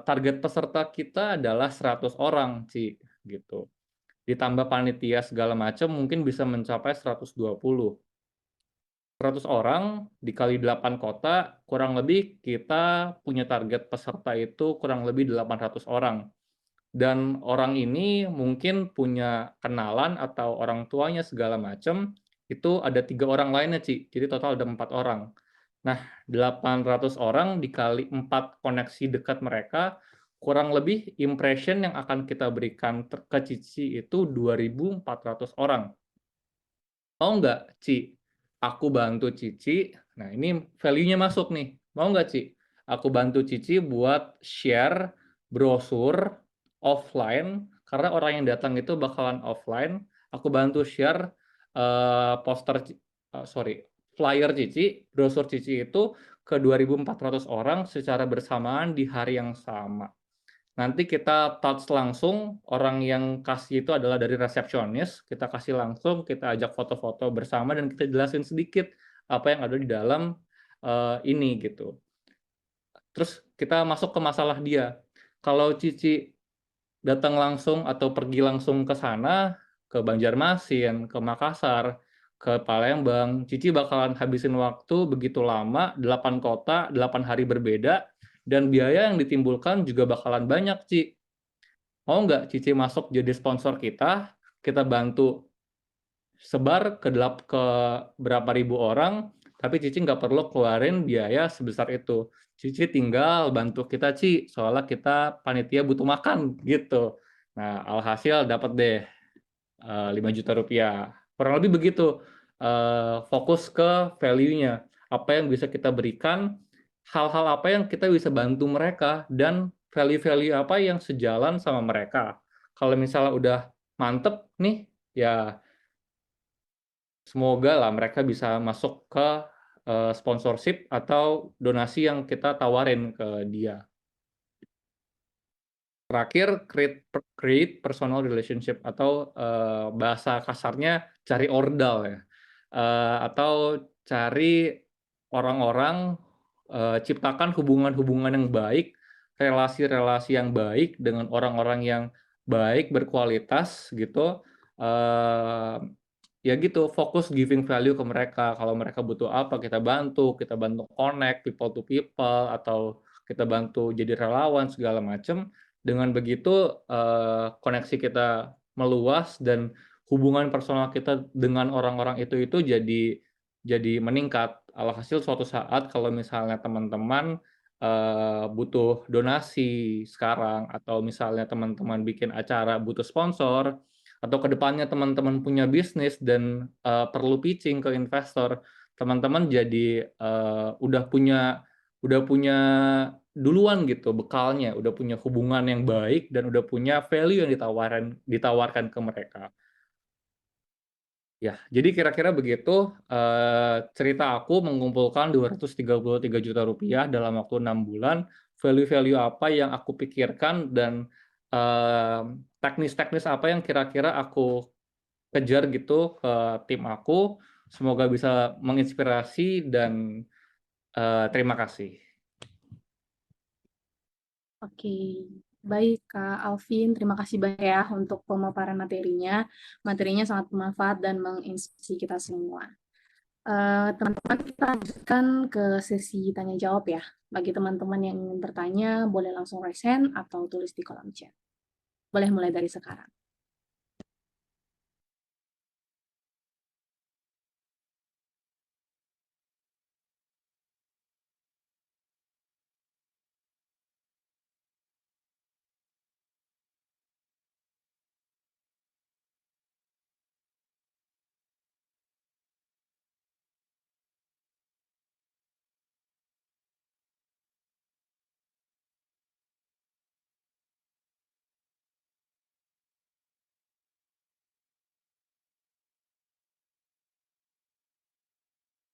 Target peserta kita adalah 100 orang, Ci, gitu. Ditambah panitia segala macam mungkin bisa mencapai 120. 100 orang dikali 8 kota, kurang lebih kita punya target peserta itu kurang lebih 800 orang. Dan orang ini mungkin punya kenalan atau orang tuanya segala macam, itu ada 3 orang lainnya, Ci. Jadi total ada 4 orang. Nah, 800 orang dikali 4 koneksi dekat mereka, kurang lebih impression yang akan kita berikan ke Cici itu 2.400 orang. Mau nggak, Ci? Aku bantu Cici. Nah, ini value-nya masuk nih. Mau nggak, Ci? Aku bantu Cici buat share brosur offline, karena orang yang datang itu bakalan offline. Aku bantu share flyer Cici, brosur Cici itu ke 2.400 orang secara bersamaan di hari yang sama. Nanti kita touch langsung, orang yang kasih itu adalah dari resepsionis, kita kasih langsung, kita ajak foto-foto bersama, dan kita jelasin sedikit apa yang ada di dalam ini gitu. Terus kita masuk ke masalah dia. Kalau Cici datang langsung atau pergi langsung ke sana, ke Banjarmasin, ke Makassar, ke Palembang, Cici bakalan habisin waktu begitu lama, 8 kota, 8 hari berbeda, dan biaya yang ditimbulkan juga bakalan banyak, Ci. Mau nggak Cici masuk jadi sponsor kita bantu sebar ke berapa ribu orang, tapi Cici nggak perlu keluarin biaya sebesar itu. Cici tinggal bantu kita, Ci, soalnya kita panitia butuh makan, gitu. Nah, alhasil dapat deh 5 juta rupiah. Kurang lebih begitu. Fokus ke value-nya. Apa yang bisa kita berikan, hal-hal apa yang kita bisa bantu mereka, dan value-value apa yang sejalan sama mereka. Kalau misalnya udah mantep nih, ya semoga lah mereka bisa masuk ke sponsorship atau donasi yang kita tawarin ke dia. Terakhir, create personal relationship, atau bahasa kasarnya cari ordal ya, atau cari orang-orang, ciptakan hubungan-hubungan yang baik, relasi-relasi yang baik dengan orang-orang yang baik, berkualitas gitu. Ya gitu, fokus giving value ke mereka. Kalau mereka butuh apa, kita bantu connect people to people, atau kita bantu jadi relawan segala macam. Dengan begitu koneksi kita meluas dan hubungan personal kita dengan orang-orang itu jadi meningkat. Alhasil suatu saat kalau misalnya teman-teman butuh donasi sekarang, atau misalnya teman-teman bikin acara butuh sponsor, atau kedepannya teman-teman punya bisnis dan perlu pitching ke investor, teman-teman jadi udah punya duluan gitu bekalnya, udah punya hubungan yang baik dan udah punya value yang ditawarkan ke mereka. Ya, jadi kira-kira begitu cerita aku mengumpulkan 233 juta rupiah dalam waktu 6 bulan. Value-value apa yang aku pikirkan dan teknis-teknis apa yang kira-kira aku kejar gitu ke tim aku. Semoga bisa menginspirasi dan terima kasih. Oke, baik Kak Alvin, terima kasih banyak ya untuk pemaparan materinya. Materinya sangat bermanfaat dan menginspirasi kita semua. Teman-teman, kita lanjutkan ke sesi tanya jawab ya. Bagi teman-teman yang ingin bertanya, boleh langsung raise hand atau tulis di kolom chat. Boleh mulai dari sekarang.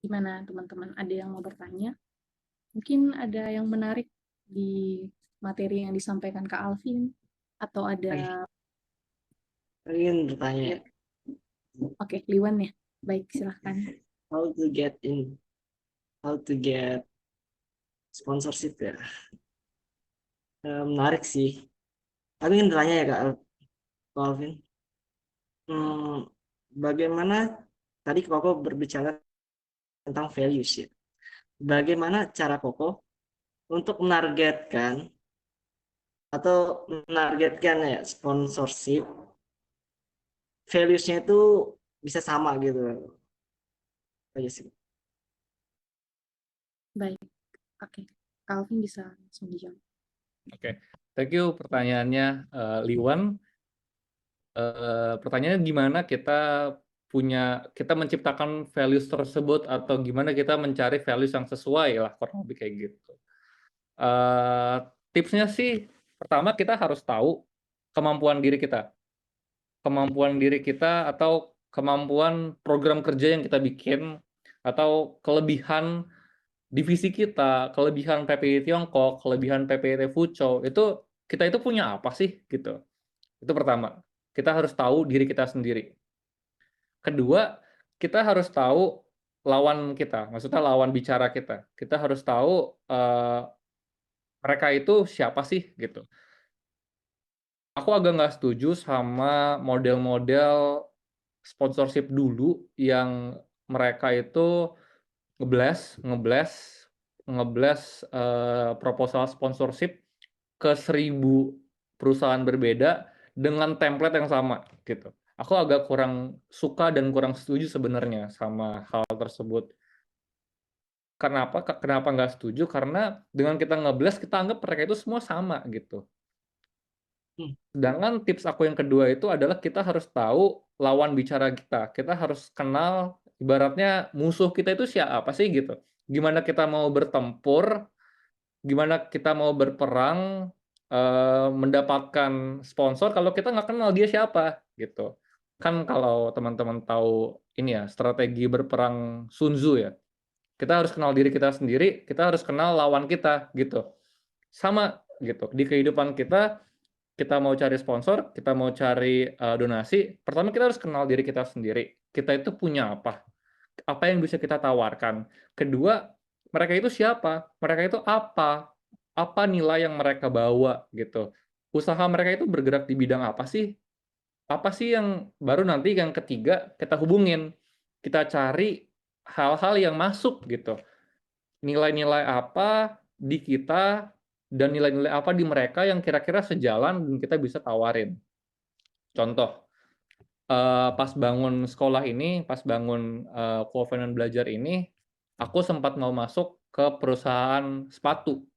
Gimana teman-teman? Ada yang mau bertanya? Mungkin ada yang menarik di materi yang disampaikan Kak Alvin? Atau ada... Ingin bertanya, Oke, Liwan ya. Baik, silahkan. how to get sponsorship ya? Menarik sih. Aku ingin bertanya ya Kak Alvin. Bagaimana tadi Koko berbicara tentang values ya? Bagaimana cara Koko untuk menargetkan ya sponsorship, values-nya itu bisa sama gitu aja sih. Baik, oke. Kak Alvin bisa langsung dijawab. Oke, thank you pertanyaannya Liwan. Pertanyaannya gimana kita menciptakan values tersebut, atau gimana kita mencari values yang sesuai lah, kurang lebih kayak gitu. Tipsnya sih, pertama kita harus tahu kemampuan diri kita. Kemampuan diri kita atau kemampuan program kerja yang kita bikin, atau kelebihan divisi kita, kelebihan PPI Tiongkok, kelebihan PPI Fuco, itu kita itu punya apa sih gitu. Itu pertama. Kita harus tahu diri kita sendiri. Kedua, kita harus tahu lawan kita, maksudnya lawan bicara kita. Kita harus tahu mereka itu siapa sih gitu. Aku agak nggak setuju sama model-model sponsorship dulu yang mereka itu ngeblast proposal sponsorship ke 1000 perusahaan berbeda dengan template yang sama gitu. Aku agak kurang suka dan kurang setuju sebenarnya sama hal tersebut. Kenapa nggak setuju? Karena dengan kita ngeblast, kita anggap mereka itu semua sama gitu. Sedangkan tips aku yang kedua itu adalah kita harus tahu lawan bicara kita. Kita harus kenal ibaratnya musuh kita itu siapa sih gitu. Gimana kita mau bertempur, gimana kita mau berperang, mendapatkan sponsor kalau kita nggak kenal dia siapa gitu. Kan kalau teman-teman tahu ini ya, strategi berperang Sun Tzu ya. Kita harus kenal diri kita sendiri, kita harus kenal lawan kita gitu. Sama gitu. Di kehidupan kita mau cari sponsor, kita mau cari donasi, pertama kita harus kenal diri kita sendiri. Kita itu punya apa? Apa yang bisa kita tawarkan? Kedua, mereka itu siapa? Mereka itu apa? Apa nilai yang mereka bawa gitu? Usaha mereka itu bergerak di bidang apa sih? Apa sih yang baru nanti yang ketiga kita hubungin? Kita cari hal-hal yang masuk gitu. Nilai-nilai apa di kita dan nilai-nilai apa di mereka yang kira-kira sejalan dan kita bisa tawarin. Contoh, pas bangun sekolah ini, pas bangun Covenant Belajar ini, aku sempat mau masuk ke perusahaan sepatu.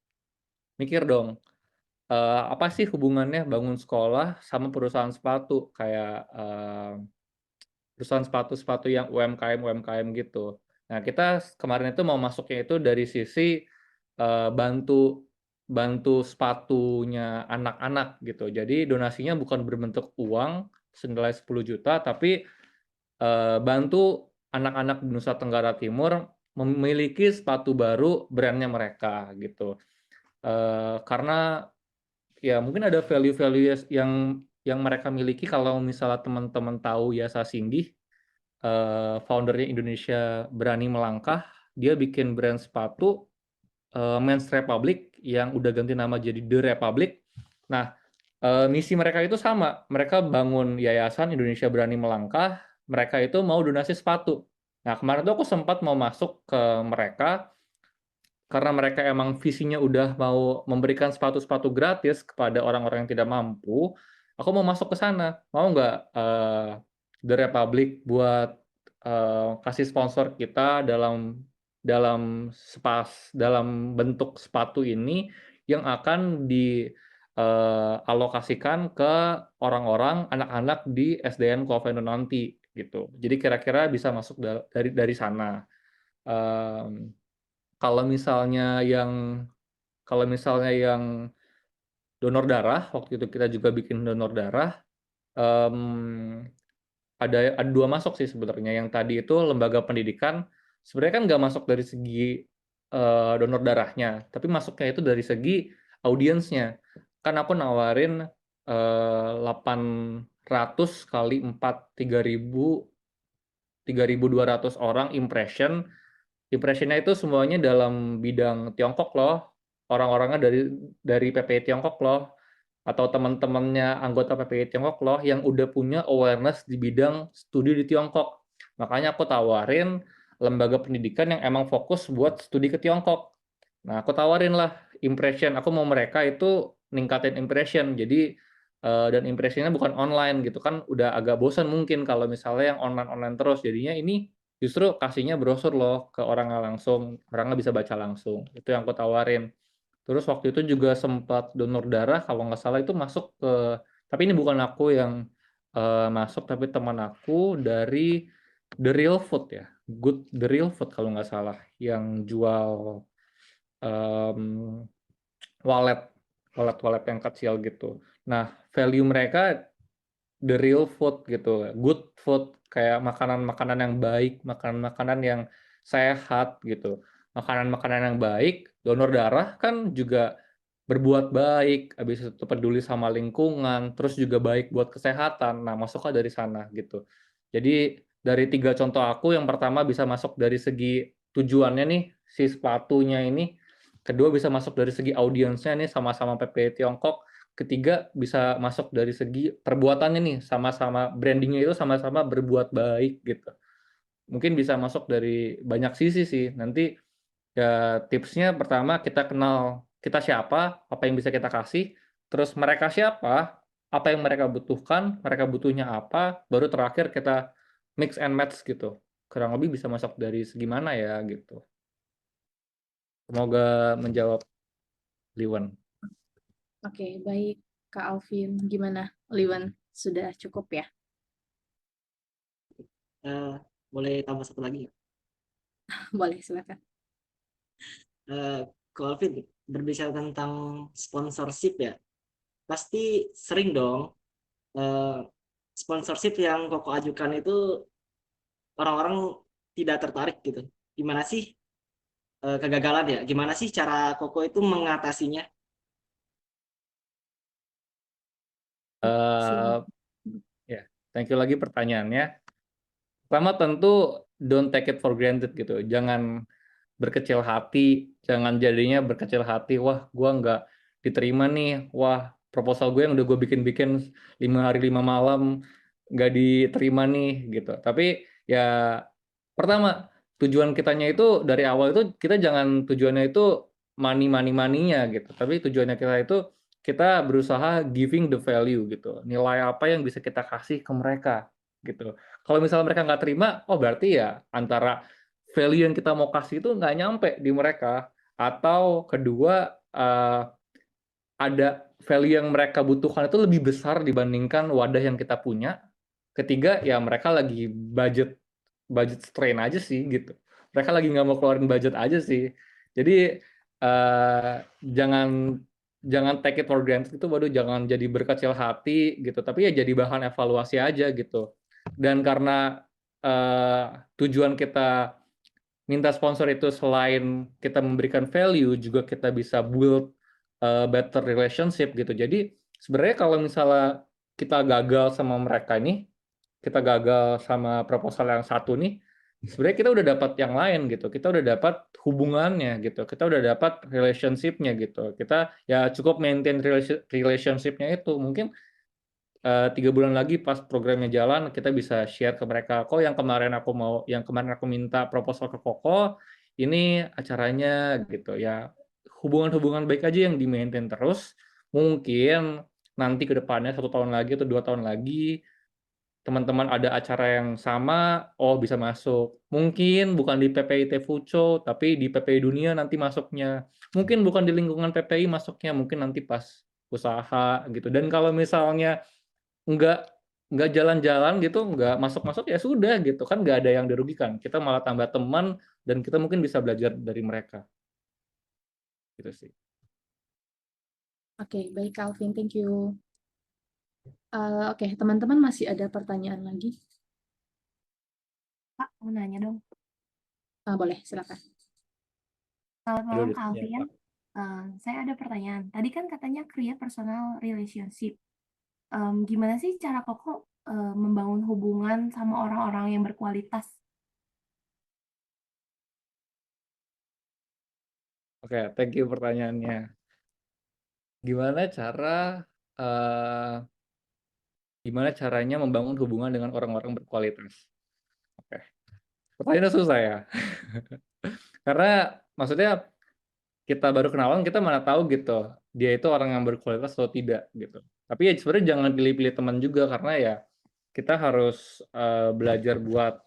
Mikir dong, apa sih hubungannya bangun sekolah sama perusahaan sepatu? Kayak perusahaan sepatu-sepatu yang UMKM gitu. Nah, kita kemarin itu mau masuknya itu dari sisi bantu sepatunya anak-anak gitu. Jadi donasinya bukan berbentuk uang senilai 10 juta, tapi bantu anak-anak di Nusa Tenggara Timur memiliki sepatu baru brandnya mereka gitu. Karena ya mungkin ada value-value yang mereka miliki. Kalau misalnya teman-teman tahu Yasa Singgih, foundernya Indonesia Berani Melangkah, dia bikin brand sepatu Men's Republic yang udah ganti nama jadi The Republic. Nah, misi mereka itu sama. Mereka bangun yayasan Indonesia Berani Melangkah, mereka itu mau donasi sepatu. Nah, kemarin tuh aku sempat mau masuk ke mereka, karena mereka emang visinya udah mau memberikan sepatu-sepatu gratis kepada orang-orang yang tidak mampu. Aku mau masuk ke sana. Mau nggak The Republic buat kasih sponsor kita dalam bentuk sepatu ini yang akan dialokasikan ke orang-orang anak-anak di SDN Covenant nanti gitu. Jadi kira-kira bisa masuk dari sana. Kalau misalnya yang donor darah, waktu itu kita juga bikin donor darah. Ada dua masuk sih sebenarnya. Yang tadi itu lembaga pendidikan sebenarnya kan nggak masuk dari segi donor darahnya, tapi masuknya itu dari segi audiensnya. Kan aku nawarin 800 kali 4 3.200 orang impression. Impressionnya itu semuanya dalam bidang Tiongkok loh, orang-orangnya dari PPI Tiongkok loh, atau teman-temannya anggota PPI Tiongkok loh yang udah punya awareness di bidang studi di Tiongkok. Makanya aku tawarin lembaga pendidikan yang emang fokus buat studi ke Tiongkok. Nah, aku tawarin lah impression. Aku mau mereka itu ningkatin impression. Jadi dan impressionnya bukan online gitu kan, udah agak bosan mungkin kalau misalnya yang online terus. Jadinya ini justru kasihnya brosur loh ke orangnya langsung, orangnya bisa baca langsung. Itu yang aku tawarin. Terus waktu itu juga sempat donor darah, kalau nggak salah itu masuk ke, tapi ini bukan aku yang masuk, tapi teman aku dari The Real Food ya, The Real Food kalau nggak salah, yang jual wallet yang kecil gitu. Nah, value mereka The Real Food gitu, good food, kayak makanan-makanan yang baik, makanan-makanan yang sehat gitu. Makanan-makanan yang baik, donor darah kan juga berbuat baik, habis itu peduli sama lingkungan, terus juga baik buat kesehatan. Nah, masuknya dari sana gitu. Jadi dari 3 contoh aku, yang pertama bisa masuk dari segi tujuannya nih, si sepatunya ini. Kedua bisa masuk dari segi audiensnya nih, sama-sama PPI Tiongkok. Ketiga bisa masuk dari segi perbuatannya nih, sama-sama brandingnya itu sama-sama berbuat baik gitu. Mungkin bisa masuk dari banyak sisi sih. Nanti ya tipsnya pertama kita kenal kita siapa, apa yang bisa kita kasih, terus mereka siapa, apa yang mereka butuhkan, mereka butuhnya apa, baru terakhir kita mix and match gitu. Kurang lebih bisa masuk dari segi mana ya gitu. Semoga menjawab, Liwan. Oke, baik Kak Alvin. Gimana, Liwan? Sudah cukup ya? Boleh tambah satu lagi nggak? Boleh, silakan. Ko Alvin, berbicara tentang sponsorship ya, pasti sering dong sponsorship yang Koko ajukan itu orang-orang tidak tertarik gitu. Gimana sih kegagalan ya? Gimana sih cara Koko itu mengatasinya? Ya, thank you lagi pertanyaannya. Pertama tentu don't take it for granted gitu. Jangan berkecil hati, jangan jadinya berkecil hati, wah gue nggak diterima nih, wah proposal gue yang udah gue bikin 5 hari 5 malam nggak diterima nih gitu. Tapi ya pertama tujuan kitanya itu dari awal itu kita jangan tujuannya itu money-nya gitu. Tapi tujuannya kita itu kita berusaha giving the value gitu. Nilai apa yang bisa kita kasih ke mereka gitu. Kalau misalnya mereka nggak terima, oh berarti ya antara value yang kita mau kasih itu nggak nyampe di mereka, atau kedua ada value yang mereka butuhkan itu lebih besar dibandingkan wadah yang kita punya. Ketiga ya mereka lagi budget strain aja sih gitu. Mereka lagi nggak mau keluarin budget aja sih. Jadi jangan take it for granted itu, waduh jangan jadi berkecil hati gitu. Tapi ya jadi bahan evaluasi aja gitu. Dan karena tujuan kita minta sponsor itu selain kita memberikan value, juga kita bisa build better relationship gitu. Jadi sebenarnya kalau misalnya kita gagal sama mereka nih, kita gagal sama proposal yang satu nih, sebenarnya kita udah dapat yang lain gitu. Kita udah dapat hubungannya gitu. Kita udah dapat relationship-nya gitu. Kita ya cukup maintain relationship-nya itu. Mungkin 3 bulan lagi pas programnya jalan, kita bisa share ke mereka, kok yang kemarin aku minta proposal ke Koko, ini acaranya gitu ya. Hubungan-hubungan baik aja yang di-maintain terus. Mungkin nanti ke depannya 1 tahun lagi atau 2 tahun lagi, teman-teman ada acara yang sama, oh bisa masuk. Mungkin bukan di PPIT Fuco, tapi di PPI Dunia nanti masuknya. Mungkin bukan di lingkungan PPI masuknya, mungkin nanti pas usaha gitu. Dan kalau misalnya nggak jalan-jalan gitu, nggak masuk-masuk ya sudah gitu kan, nggak ada yang dirugikan. Kita malah tambah teman dan kita mungkin bisa belajar dari mereka. Gitu sih. Oke, baik Calvin, thank you. Oke, teman-teman masih ada pertanyaan lagi? Kak, mau nanya dong. Boleh, silakan. Selamat malam, Aduh, Kak ya, Alfian. Pak. Saya ada pertanyaan. Tadi kan katanya create personal relationship. Gimana sih cara Koko membangun hubungan sama orang-orang yang berkualitas? Oke, thank you pertanyaannya. Gimana caranya membangun hubungan dengan orang-orang berkualitas? Oke, pertanyaannya susah ya. Karena maksudnya kita baru kenalan, kita mana tahu gitu dia itu orang yang berkualitas atau tidak gitu. Tapi ya sebenarnya jangan pilih-pilih teman juga, karena ya kita harus belajar buat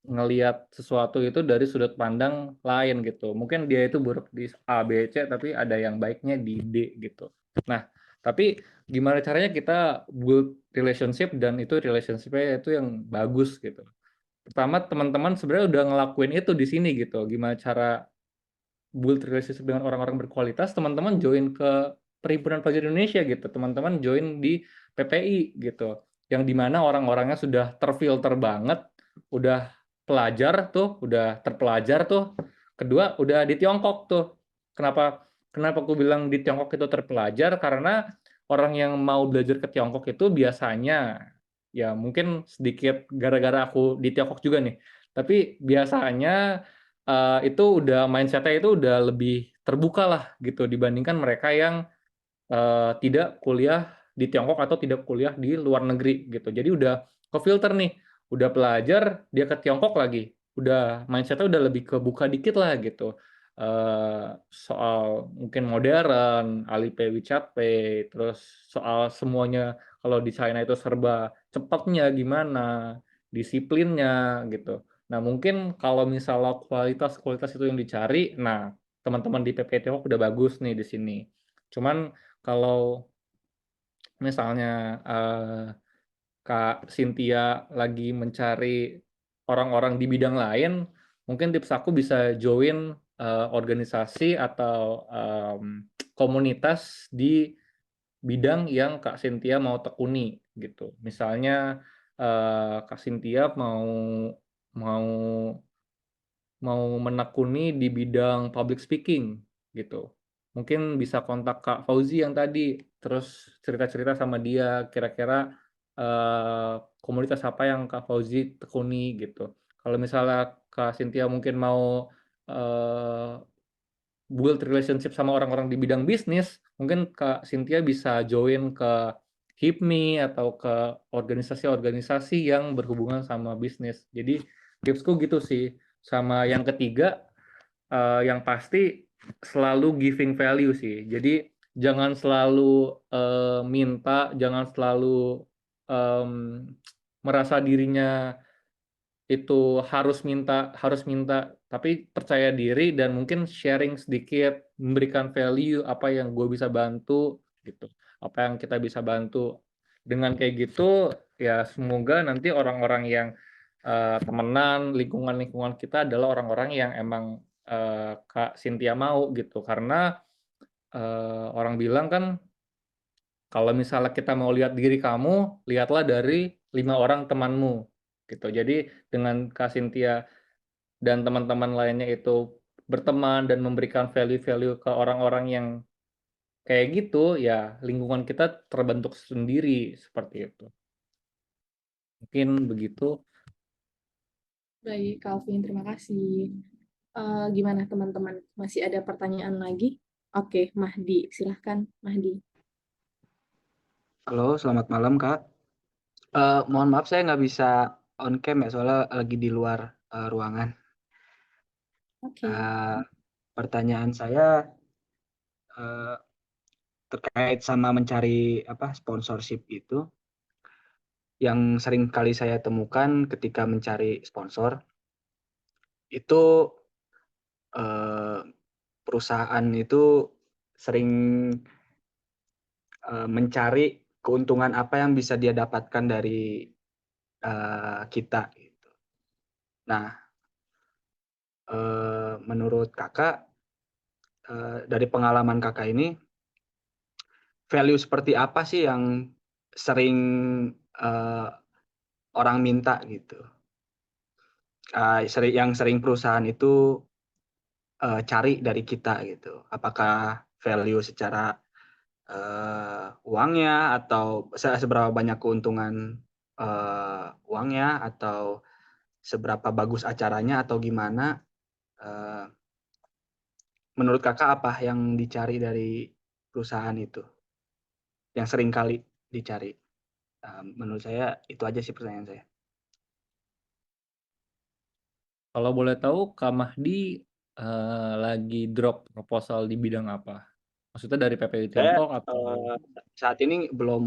ngelihat sesuatu itu dari sudut pandang lain gitu. Mungkin dia itu buruk di A, B, C, tapi ada yang baiknya di D gitu. Nah, tapi gimana caranya kita build relationship dan itu relationship-nya itu yang bagus gitu. Pertama, teman-teman sebenarnya udah ngelakuin itu di sini gitu. Gimana cara build relationship dengan orang-orang berkualitas? Teman-teman join ke Perhimpunan Pelajar Indonesia gitu. Teman-teman join di PPI gitu. Yang dimana orang-orangnya sudah terfilter banget, udah udah terpelajar tuh. Kedua, udah di Tiongkok tuh. Kenapa aku bilang di Tiongkok itu terpelajar? Karena orang yang mau belajar ke Tiongkok itu biasanya, ya mungkin sedikit gara-gara aku di Tiongkok juga nih, tapi biasanya itu udah mindset-nya itu udah lebih terbuka lah gitu dibandingkan mereka yang tidak kuliah di Tiongkok atau tidak kuliah di luar negeri gitu. Jadi udah ke-filter nih, udah pelajar, dia ke Tiongkok lagi, udah mindset-nya udah lebih kebuka dikit lah gitu. Soal mungkin modern, Alipay, WeChat Pay, terus soal semuanya kalau di China itu serba cepatnya gimana, disiplinnya gitu. Nah, mungkin kalau misalnya kualitas itu yang dicari, nah teman-teman di PPI Tiongkok udah bagus nih di sini. Cuman kalau misalnya Kak Cynthia lagi mencari orang-orang di bidang lain, mungkin tips aku bisa join organisasi atau komunitas di bidang yang Kak Cynthia mau tekuni gitu. Misalnya Kak Cynthia mau menekuni di bidang public speaking gitu. Mungkin bisa kontak Kak Fauzi yang tadi, terus cerita-cerita sama dia kira-kira komunitas apa yang Kak Fauzi tekuni gitu. Kalau misalnya Kak Cynthia mungkin mau build relationship sama orang-orang di bidang bisnis, mungkin Kak Cynthia bisa join ke HIPMI atau ke organisasi-organisasi yang berhubungan sama bisnis. Jadi tipsku gitu sih. Sama yang ketiga, yang pasti selalu giving value sih. Jadi jangan selalu minta, jangan selalu merasa dirinya itu harus minta, tapi percaya diri dan mungkin sharing sedikit, memberikan value apa yang gue bisa bantu gitu, apa yang kita bisa bantu. Dengan kayak gitu ya semoga nanti orang-orang yang temenan, lingkungan kita adalah orang-orang yang emang Kak Cynthia mau gitu, karena orang bilang kan kalau misalnya kita mau lihat diri kamu, lihatlah dari 5 orang temanmu gitu. Jadi dengan Kak Cynthia dan teman-teman lainnya itu berteman dan memberikan value-value ke orang-orang yang kayak gitu, ya lingkungan kita terbentuk sendiri seperti itu. Mungkin begitu. Baik, Calvin, terima kasih. Gimana teman-teman? Masih ada pertanyaan lagi? Oke, Mahdi, silahkan Mahdi. Halo, selamat malam Kak. Mohon maaf saya nggak bisa on cam ya, soalnya lagi di luar ruangan. Oke. Pertanyaan saya terkait sama mencari sponsorship itu, yang sering kali saya temukan ketika mencari sponsor itu perusahaan itu sering mencari keuntungan apa yang bisa dia dapatkan dari kita gitu. Nah, menurut Kakak, dari pengalaman Kakak ini, value seperti apa sih yang sering orang minta gitu? Yang sering perusahaan itu cari dari kita gitu. Apakah value secara uangnya, atau seberapa banyak keuntungan uangnya, atau seberapa bagus acaranya, atau gimana? Menurut Kakak apa yang dicari dari perusahaan itu, yang sering kali dicari? Menurut saya itu aja sih pertanyaan saya. Kalau boleh tahu Kak Mahdi lagi drop proposal di bidang apa? Maksudnya dari PPI Saya Tiongkok atau saat ini belum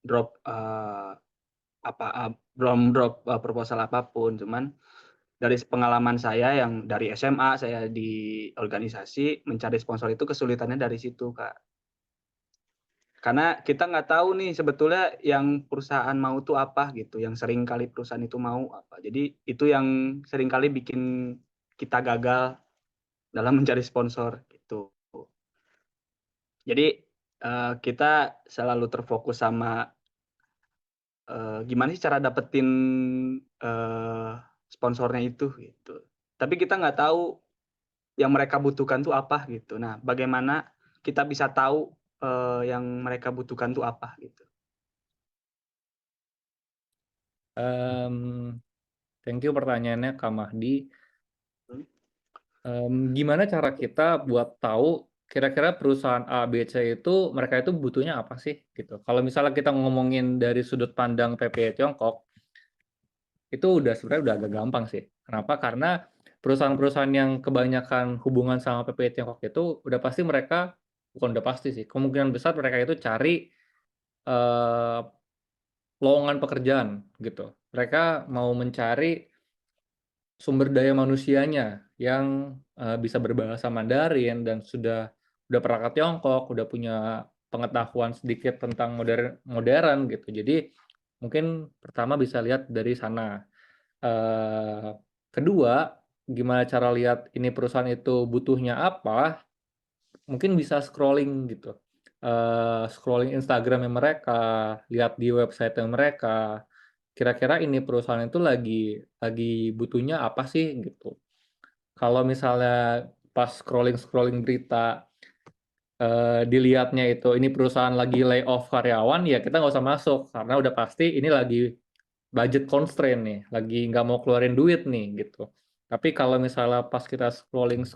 drop proposal apapun, cuman dari pengalaman saya yang dari SMA saya di organisasi, mencari sponsor itu kesulitannya dari situ, Kak. Karena kita nggak tahu nih sebetulnya yang perusahaan mau tuh apa gitu, yang sering kali perusahaan itu mau apa. Jadi itu yang sering kali bikin kita gagal dalam mencari sponsor gitu. Jadi kita selalu terfokus sama gimana sih cara dapetin sponsornya itu gitu. Tapi kita nggak tahu yang mereka butuhkan tuh apa gitu. Nah, bagaimana kita bisa tahu yang mereka butuhkan tuh apa gitu. Thank you pertanyaannya Kak Mahdi. Gimana cara kita buat tahu kira-kira perusahaan A, B, C itu mereka itu butuhnya apa sih gitu. Kalau misalnya kita ngomongin dari sudut pandang PPI Tiongkok, itu sebenarnya udah agak gampang sih. Kenapa? Karena perusahaan-perusahaan yang kebanyakan hubungan sama PPI Tiongkok itu udah pasti mereka, bukan udah pasti sih, kemungkinan besar mereka itu cari lowongan pekerjaan gitu. Mereka mau mencari sumber daya manusianya yang bisa berbahasa Mandarin dan sudah pernah ke Tiongkok, udah punya pengetahuan sedikit tentang modern gitu. Jadi mungkin pertama bisa lihat dari sana. Kedua, gimana cara lihat ini perusahaan itu butuhnya apa? Mungkin bisa scrolling gitu. Scrolling Instagramnya mereka, lihat di website mereka. Kira-kira ini perusahaan itu lagi butuhnya apa sih gitu. Kalau misalnya pas scrolling berita dilihatnya itu ini perusahaan lagi lay off karyawan, ya kita nggak usah masuk karena udah pasti ini lagi budget constraint nih, lagi nggak mau keluarin duit nih gitu. Tapi kalau misalnya pas kita scrolling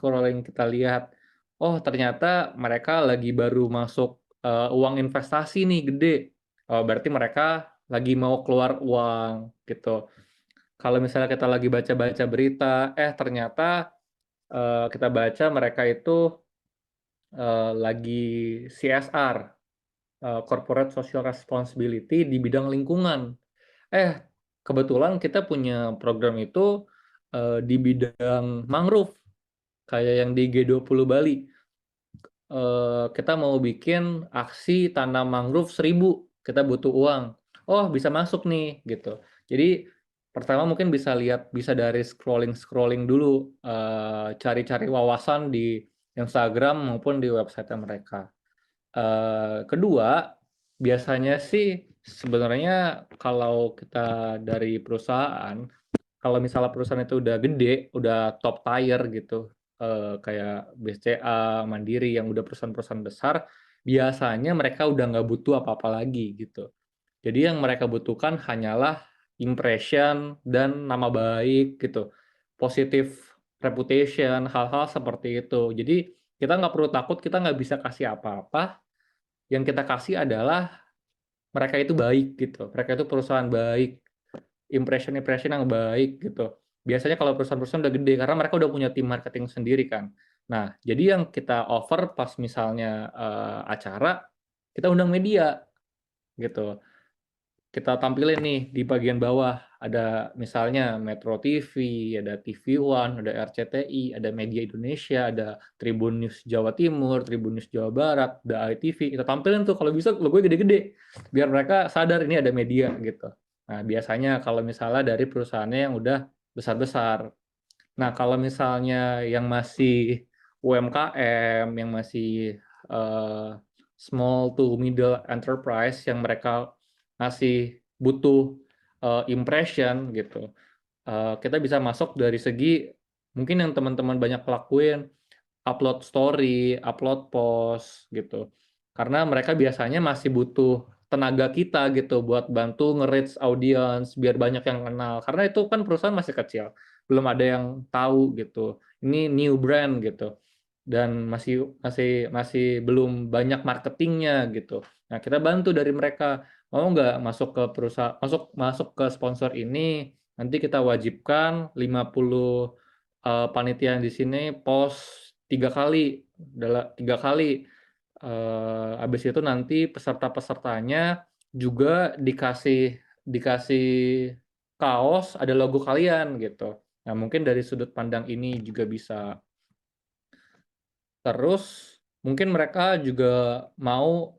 kita lihat, oh ternyata mereka lagi baru masuk uang investasi nih gede, berarti mereka lagi mau keluar uang gitu. Kalau misalnya kita lagi baca-baca berita, ternyata kita baca mereka itu lagi CSR, Corporate Social Responsibility di bidang lingkungan. Kebetulan kita punya program itu di bidang mangrove, kayak yang di G20 Bali. Kita mau bikin aksi tanam mangrove 1000, kita butuh uang. Oh, bisa masuk nih, gitu. Jadi pertama mungkin bisa dari scrolling dulu, cari-cari wawasan di Instagram maupun di website mereka. Kedua, biasanya sih sebenarnya kalau kita dari perusahaan, kalau misalnya perusahaan itu udah gede, udah top tier gitu, kayak BCA, Mandiri yang udah perusahaan-perusahaan besar, biasanya mereka udah nggak butuh apa-apa lagi gitu. Jadi yang mereka butuhkan hanyalah impression dan nama baik gitu, positive reputation, hal-hal seperti itu. Jadi kita nggak perlu takut, kita nggak bisa kasih apa-apa. Yang kita kasih adalah mereka itu baik gitu, mereka itu perusahaan baik, impression yang baik gitu. Biasanya kalau perusahaan-perusahaan udah gede karena mereka udah punya tim marketing sendiri kan. Nah, jadi yang kita offer pas misalnya acara, kita undang media gitu. Kita tampilin nih di bagian bawah, ada misalnya Metro TV, ada TV One, ada RCTI, ada Media Indonesia, ada Tribun News Jawa Timur, Tribun News Jawa Barat, ada ITV. Kita tampilin tuh kalau bisa logonya gede-gede, biar mereka sadar ini ada media gitu. Nah, biasanya kalau misalnya dari perusahaannya yang udah besar-besar. Nah, kalau misalnya yang masih UMKM, yang masih small to middle enterprise, yang mereka masih butuh impression gitu, kita bisa masuk dari segi mungkin yang teman-teman banyak lakuin, upload story, upload post gitu. Karena mereka biasanya masih butuh tenaga kita gitu buat bantu nge-reach audience biar banyak yang kenal. Karena itu kan perusahaan masih kecil, belum ada yang tahu gitu. Ini new brand gitu. Dan masih belum banyak marketingnya gitu. Nah, kita bantu dari mereka. Mau nggak masuk ke perusahaan, masuk ke sponsor ini, nanti kita wajibkan 50 panitia yang di sini post 3 kali, 3 kali. Habis itu nanti peserta-pesertanya juga dikasih kaos ada logo kalian gitu. Nah, mungkin dari sudut pandang ini juga bisa. Terus mungkin mereka juga mau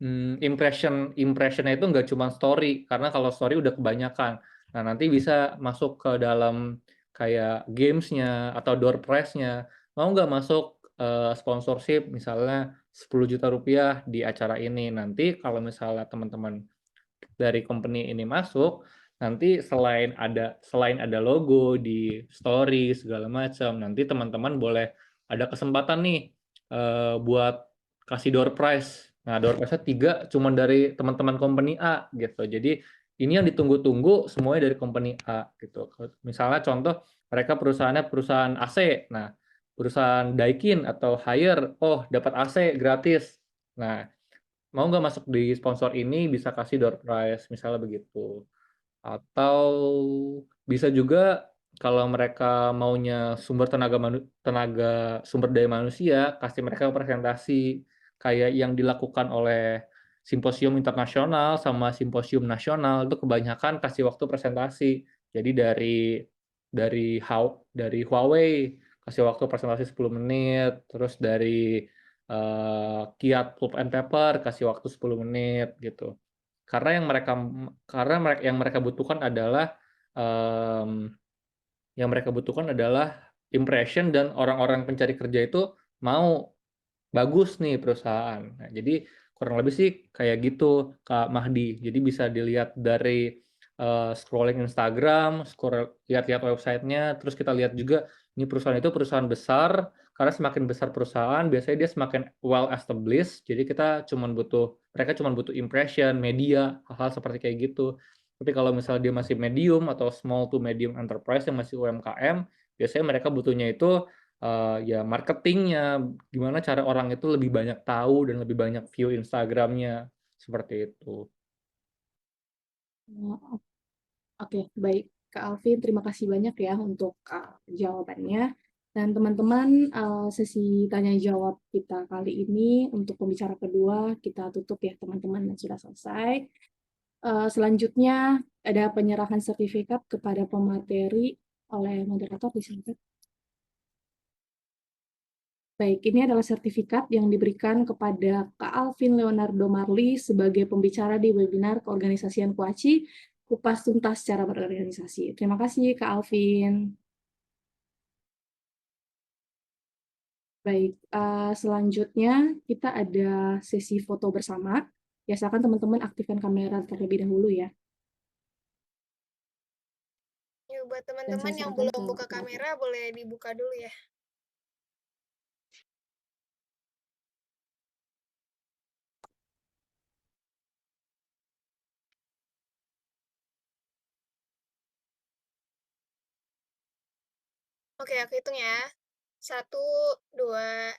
impression-nya itu nggak cuma story, karena kalau story udah kebanyakan. Nah, nanti bisa masuk ke dalam kayak games-nya atau door prize-nya. Mau nggak masuk sponsorship misalnya 10 juta rupiah di acara ini. Nanti kalau misalnya teman-teman dari company ini masuk, nanti selain ada logo di story segala macam, nanti teman-teman boleh ada kesempatan nih buat kasih door prize. Nah, door prize-nya 3 cuma dari teman-teman company A gitu. Jadi ini yang ditunggu-tunggu semuanya dari company A gitu. Misalnya contoh mereka perusahaannya perusahaan AC. Nah, perusahaan Daikin atau Haier, oh dapat AC gratis. Nah, mau nggak masuk di sponsor ini bisa kasih door prize misalnya begitu. Atau bisa juga kalau mereka maunya sumber sumber daya manusia, kasih mereka presentasi kayak yang dilakukan oleh simposium internasional sama simposium nasional itu kebanyakan kasih waktu presentasi. Jadi dari Huawei kasih waktu presentasi 10 menit, terus dari Kiat Pulp and Paper kasih waktu 10 menit gitu. Karena yang mereka butuhkan adalah impression dan orang-orang pencari kerja itu mau bagus nih perusahaan. Nah, jadi kurang lebih sih kayak gitu Kak Mahdi. Jadi bisa dilihat dari scrolling Instagram, lihat-lihat websitenya, terus kita lihat juga ini perusahaan itu perusahaan besar, karena semakin besar perusahaan biasanya dia semakin well established. Jadi mereka cuma butuh impression, media, hal-hal seperti kayak gitu. Tapi kalau misalnya dia masih medium atau small to medium enterprise yang masih UMKM, biasanya mereka butuhnya itu ya marketingnya, gimana cara orang itu lebih banyak tahu dan lebih banyak view Instagramnya, seperti itu. Oke, baik Kak Alvin, terima kasih banyak ya untuk jawabannya. Dan teman-teman, sesi tanya jawab kita kali ini untuk pembicara kedua kita tutup ya teman-teman, dan sudah selesai. Selanjutnya ada penyerahan sertifikat kepada pemateri oleh moderator, disilakan. Baik, ini adalah sertifikat yang diberikan kepada Kak Alvin Leonardo Marli sebagai pembicara di webinar Keorganisasian Kuaci, Kupas Tuntas Cara Berorganisasi. Terima kasih, Kak Alvin. Baik, selanjutnya kita ada sesi foto bersama. Ya, silakan teman-teman aktifkan kamera terlebih dahulu ya. Yuk, buat Dan saya teman-teman yang serahkan belum ke buka operator. kamera, boleh dibuka dulu ya. Oke, aku hitung ya. 1, 2,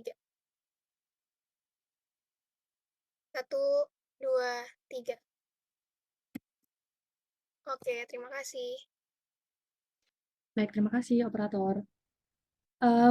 3. 1, 2, 3. Oke, terima kasih. Baik, terima kasih operator.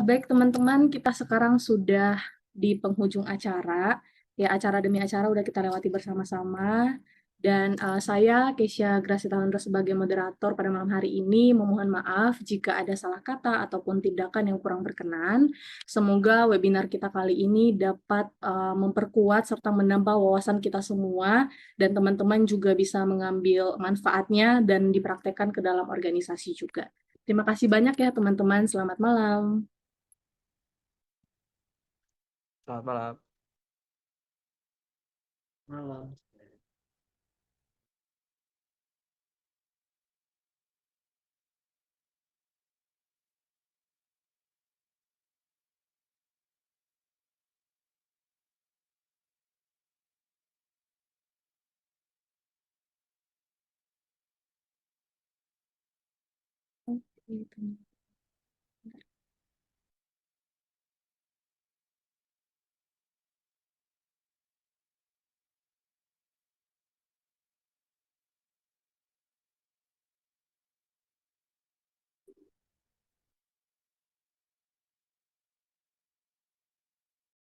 Baik teman-teman, kita sekarang sudah di penghujung acara. Ya, acara demi acara udah kita lewati bersama-sama. Dan saya, Keisha Gracita Hendra sebagai moderator pada malam hari ini, memohon maaf jika ada salah kata ataupun tindakan yang kurang berkenan. Semoga webinar kita kali ini dapat memperkuat serta menambah wawasan kita semua, dan teman-teman juga bisa mengambil manfaatnya dan dipraktekkan ke dalam organisasi juga. Terima kasih banyak ya teman-teman. Selamat malam. Selamat malam. Malam. Oke, teman.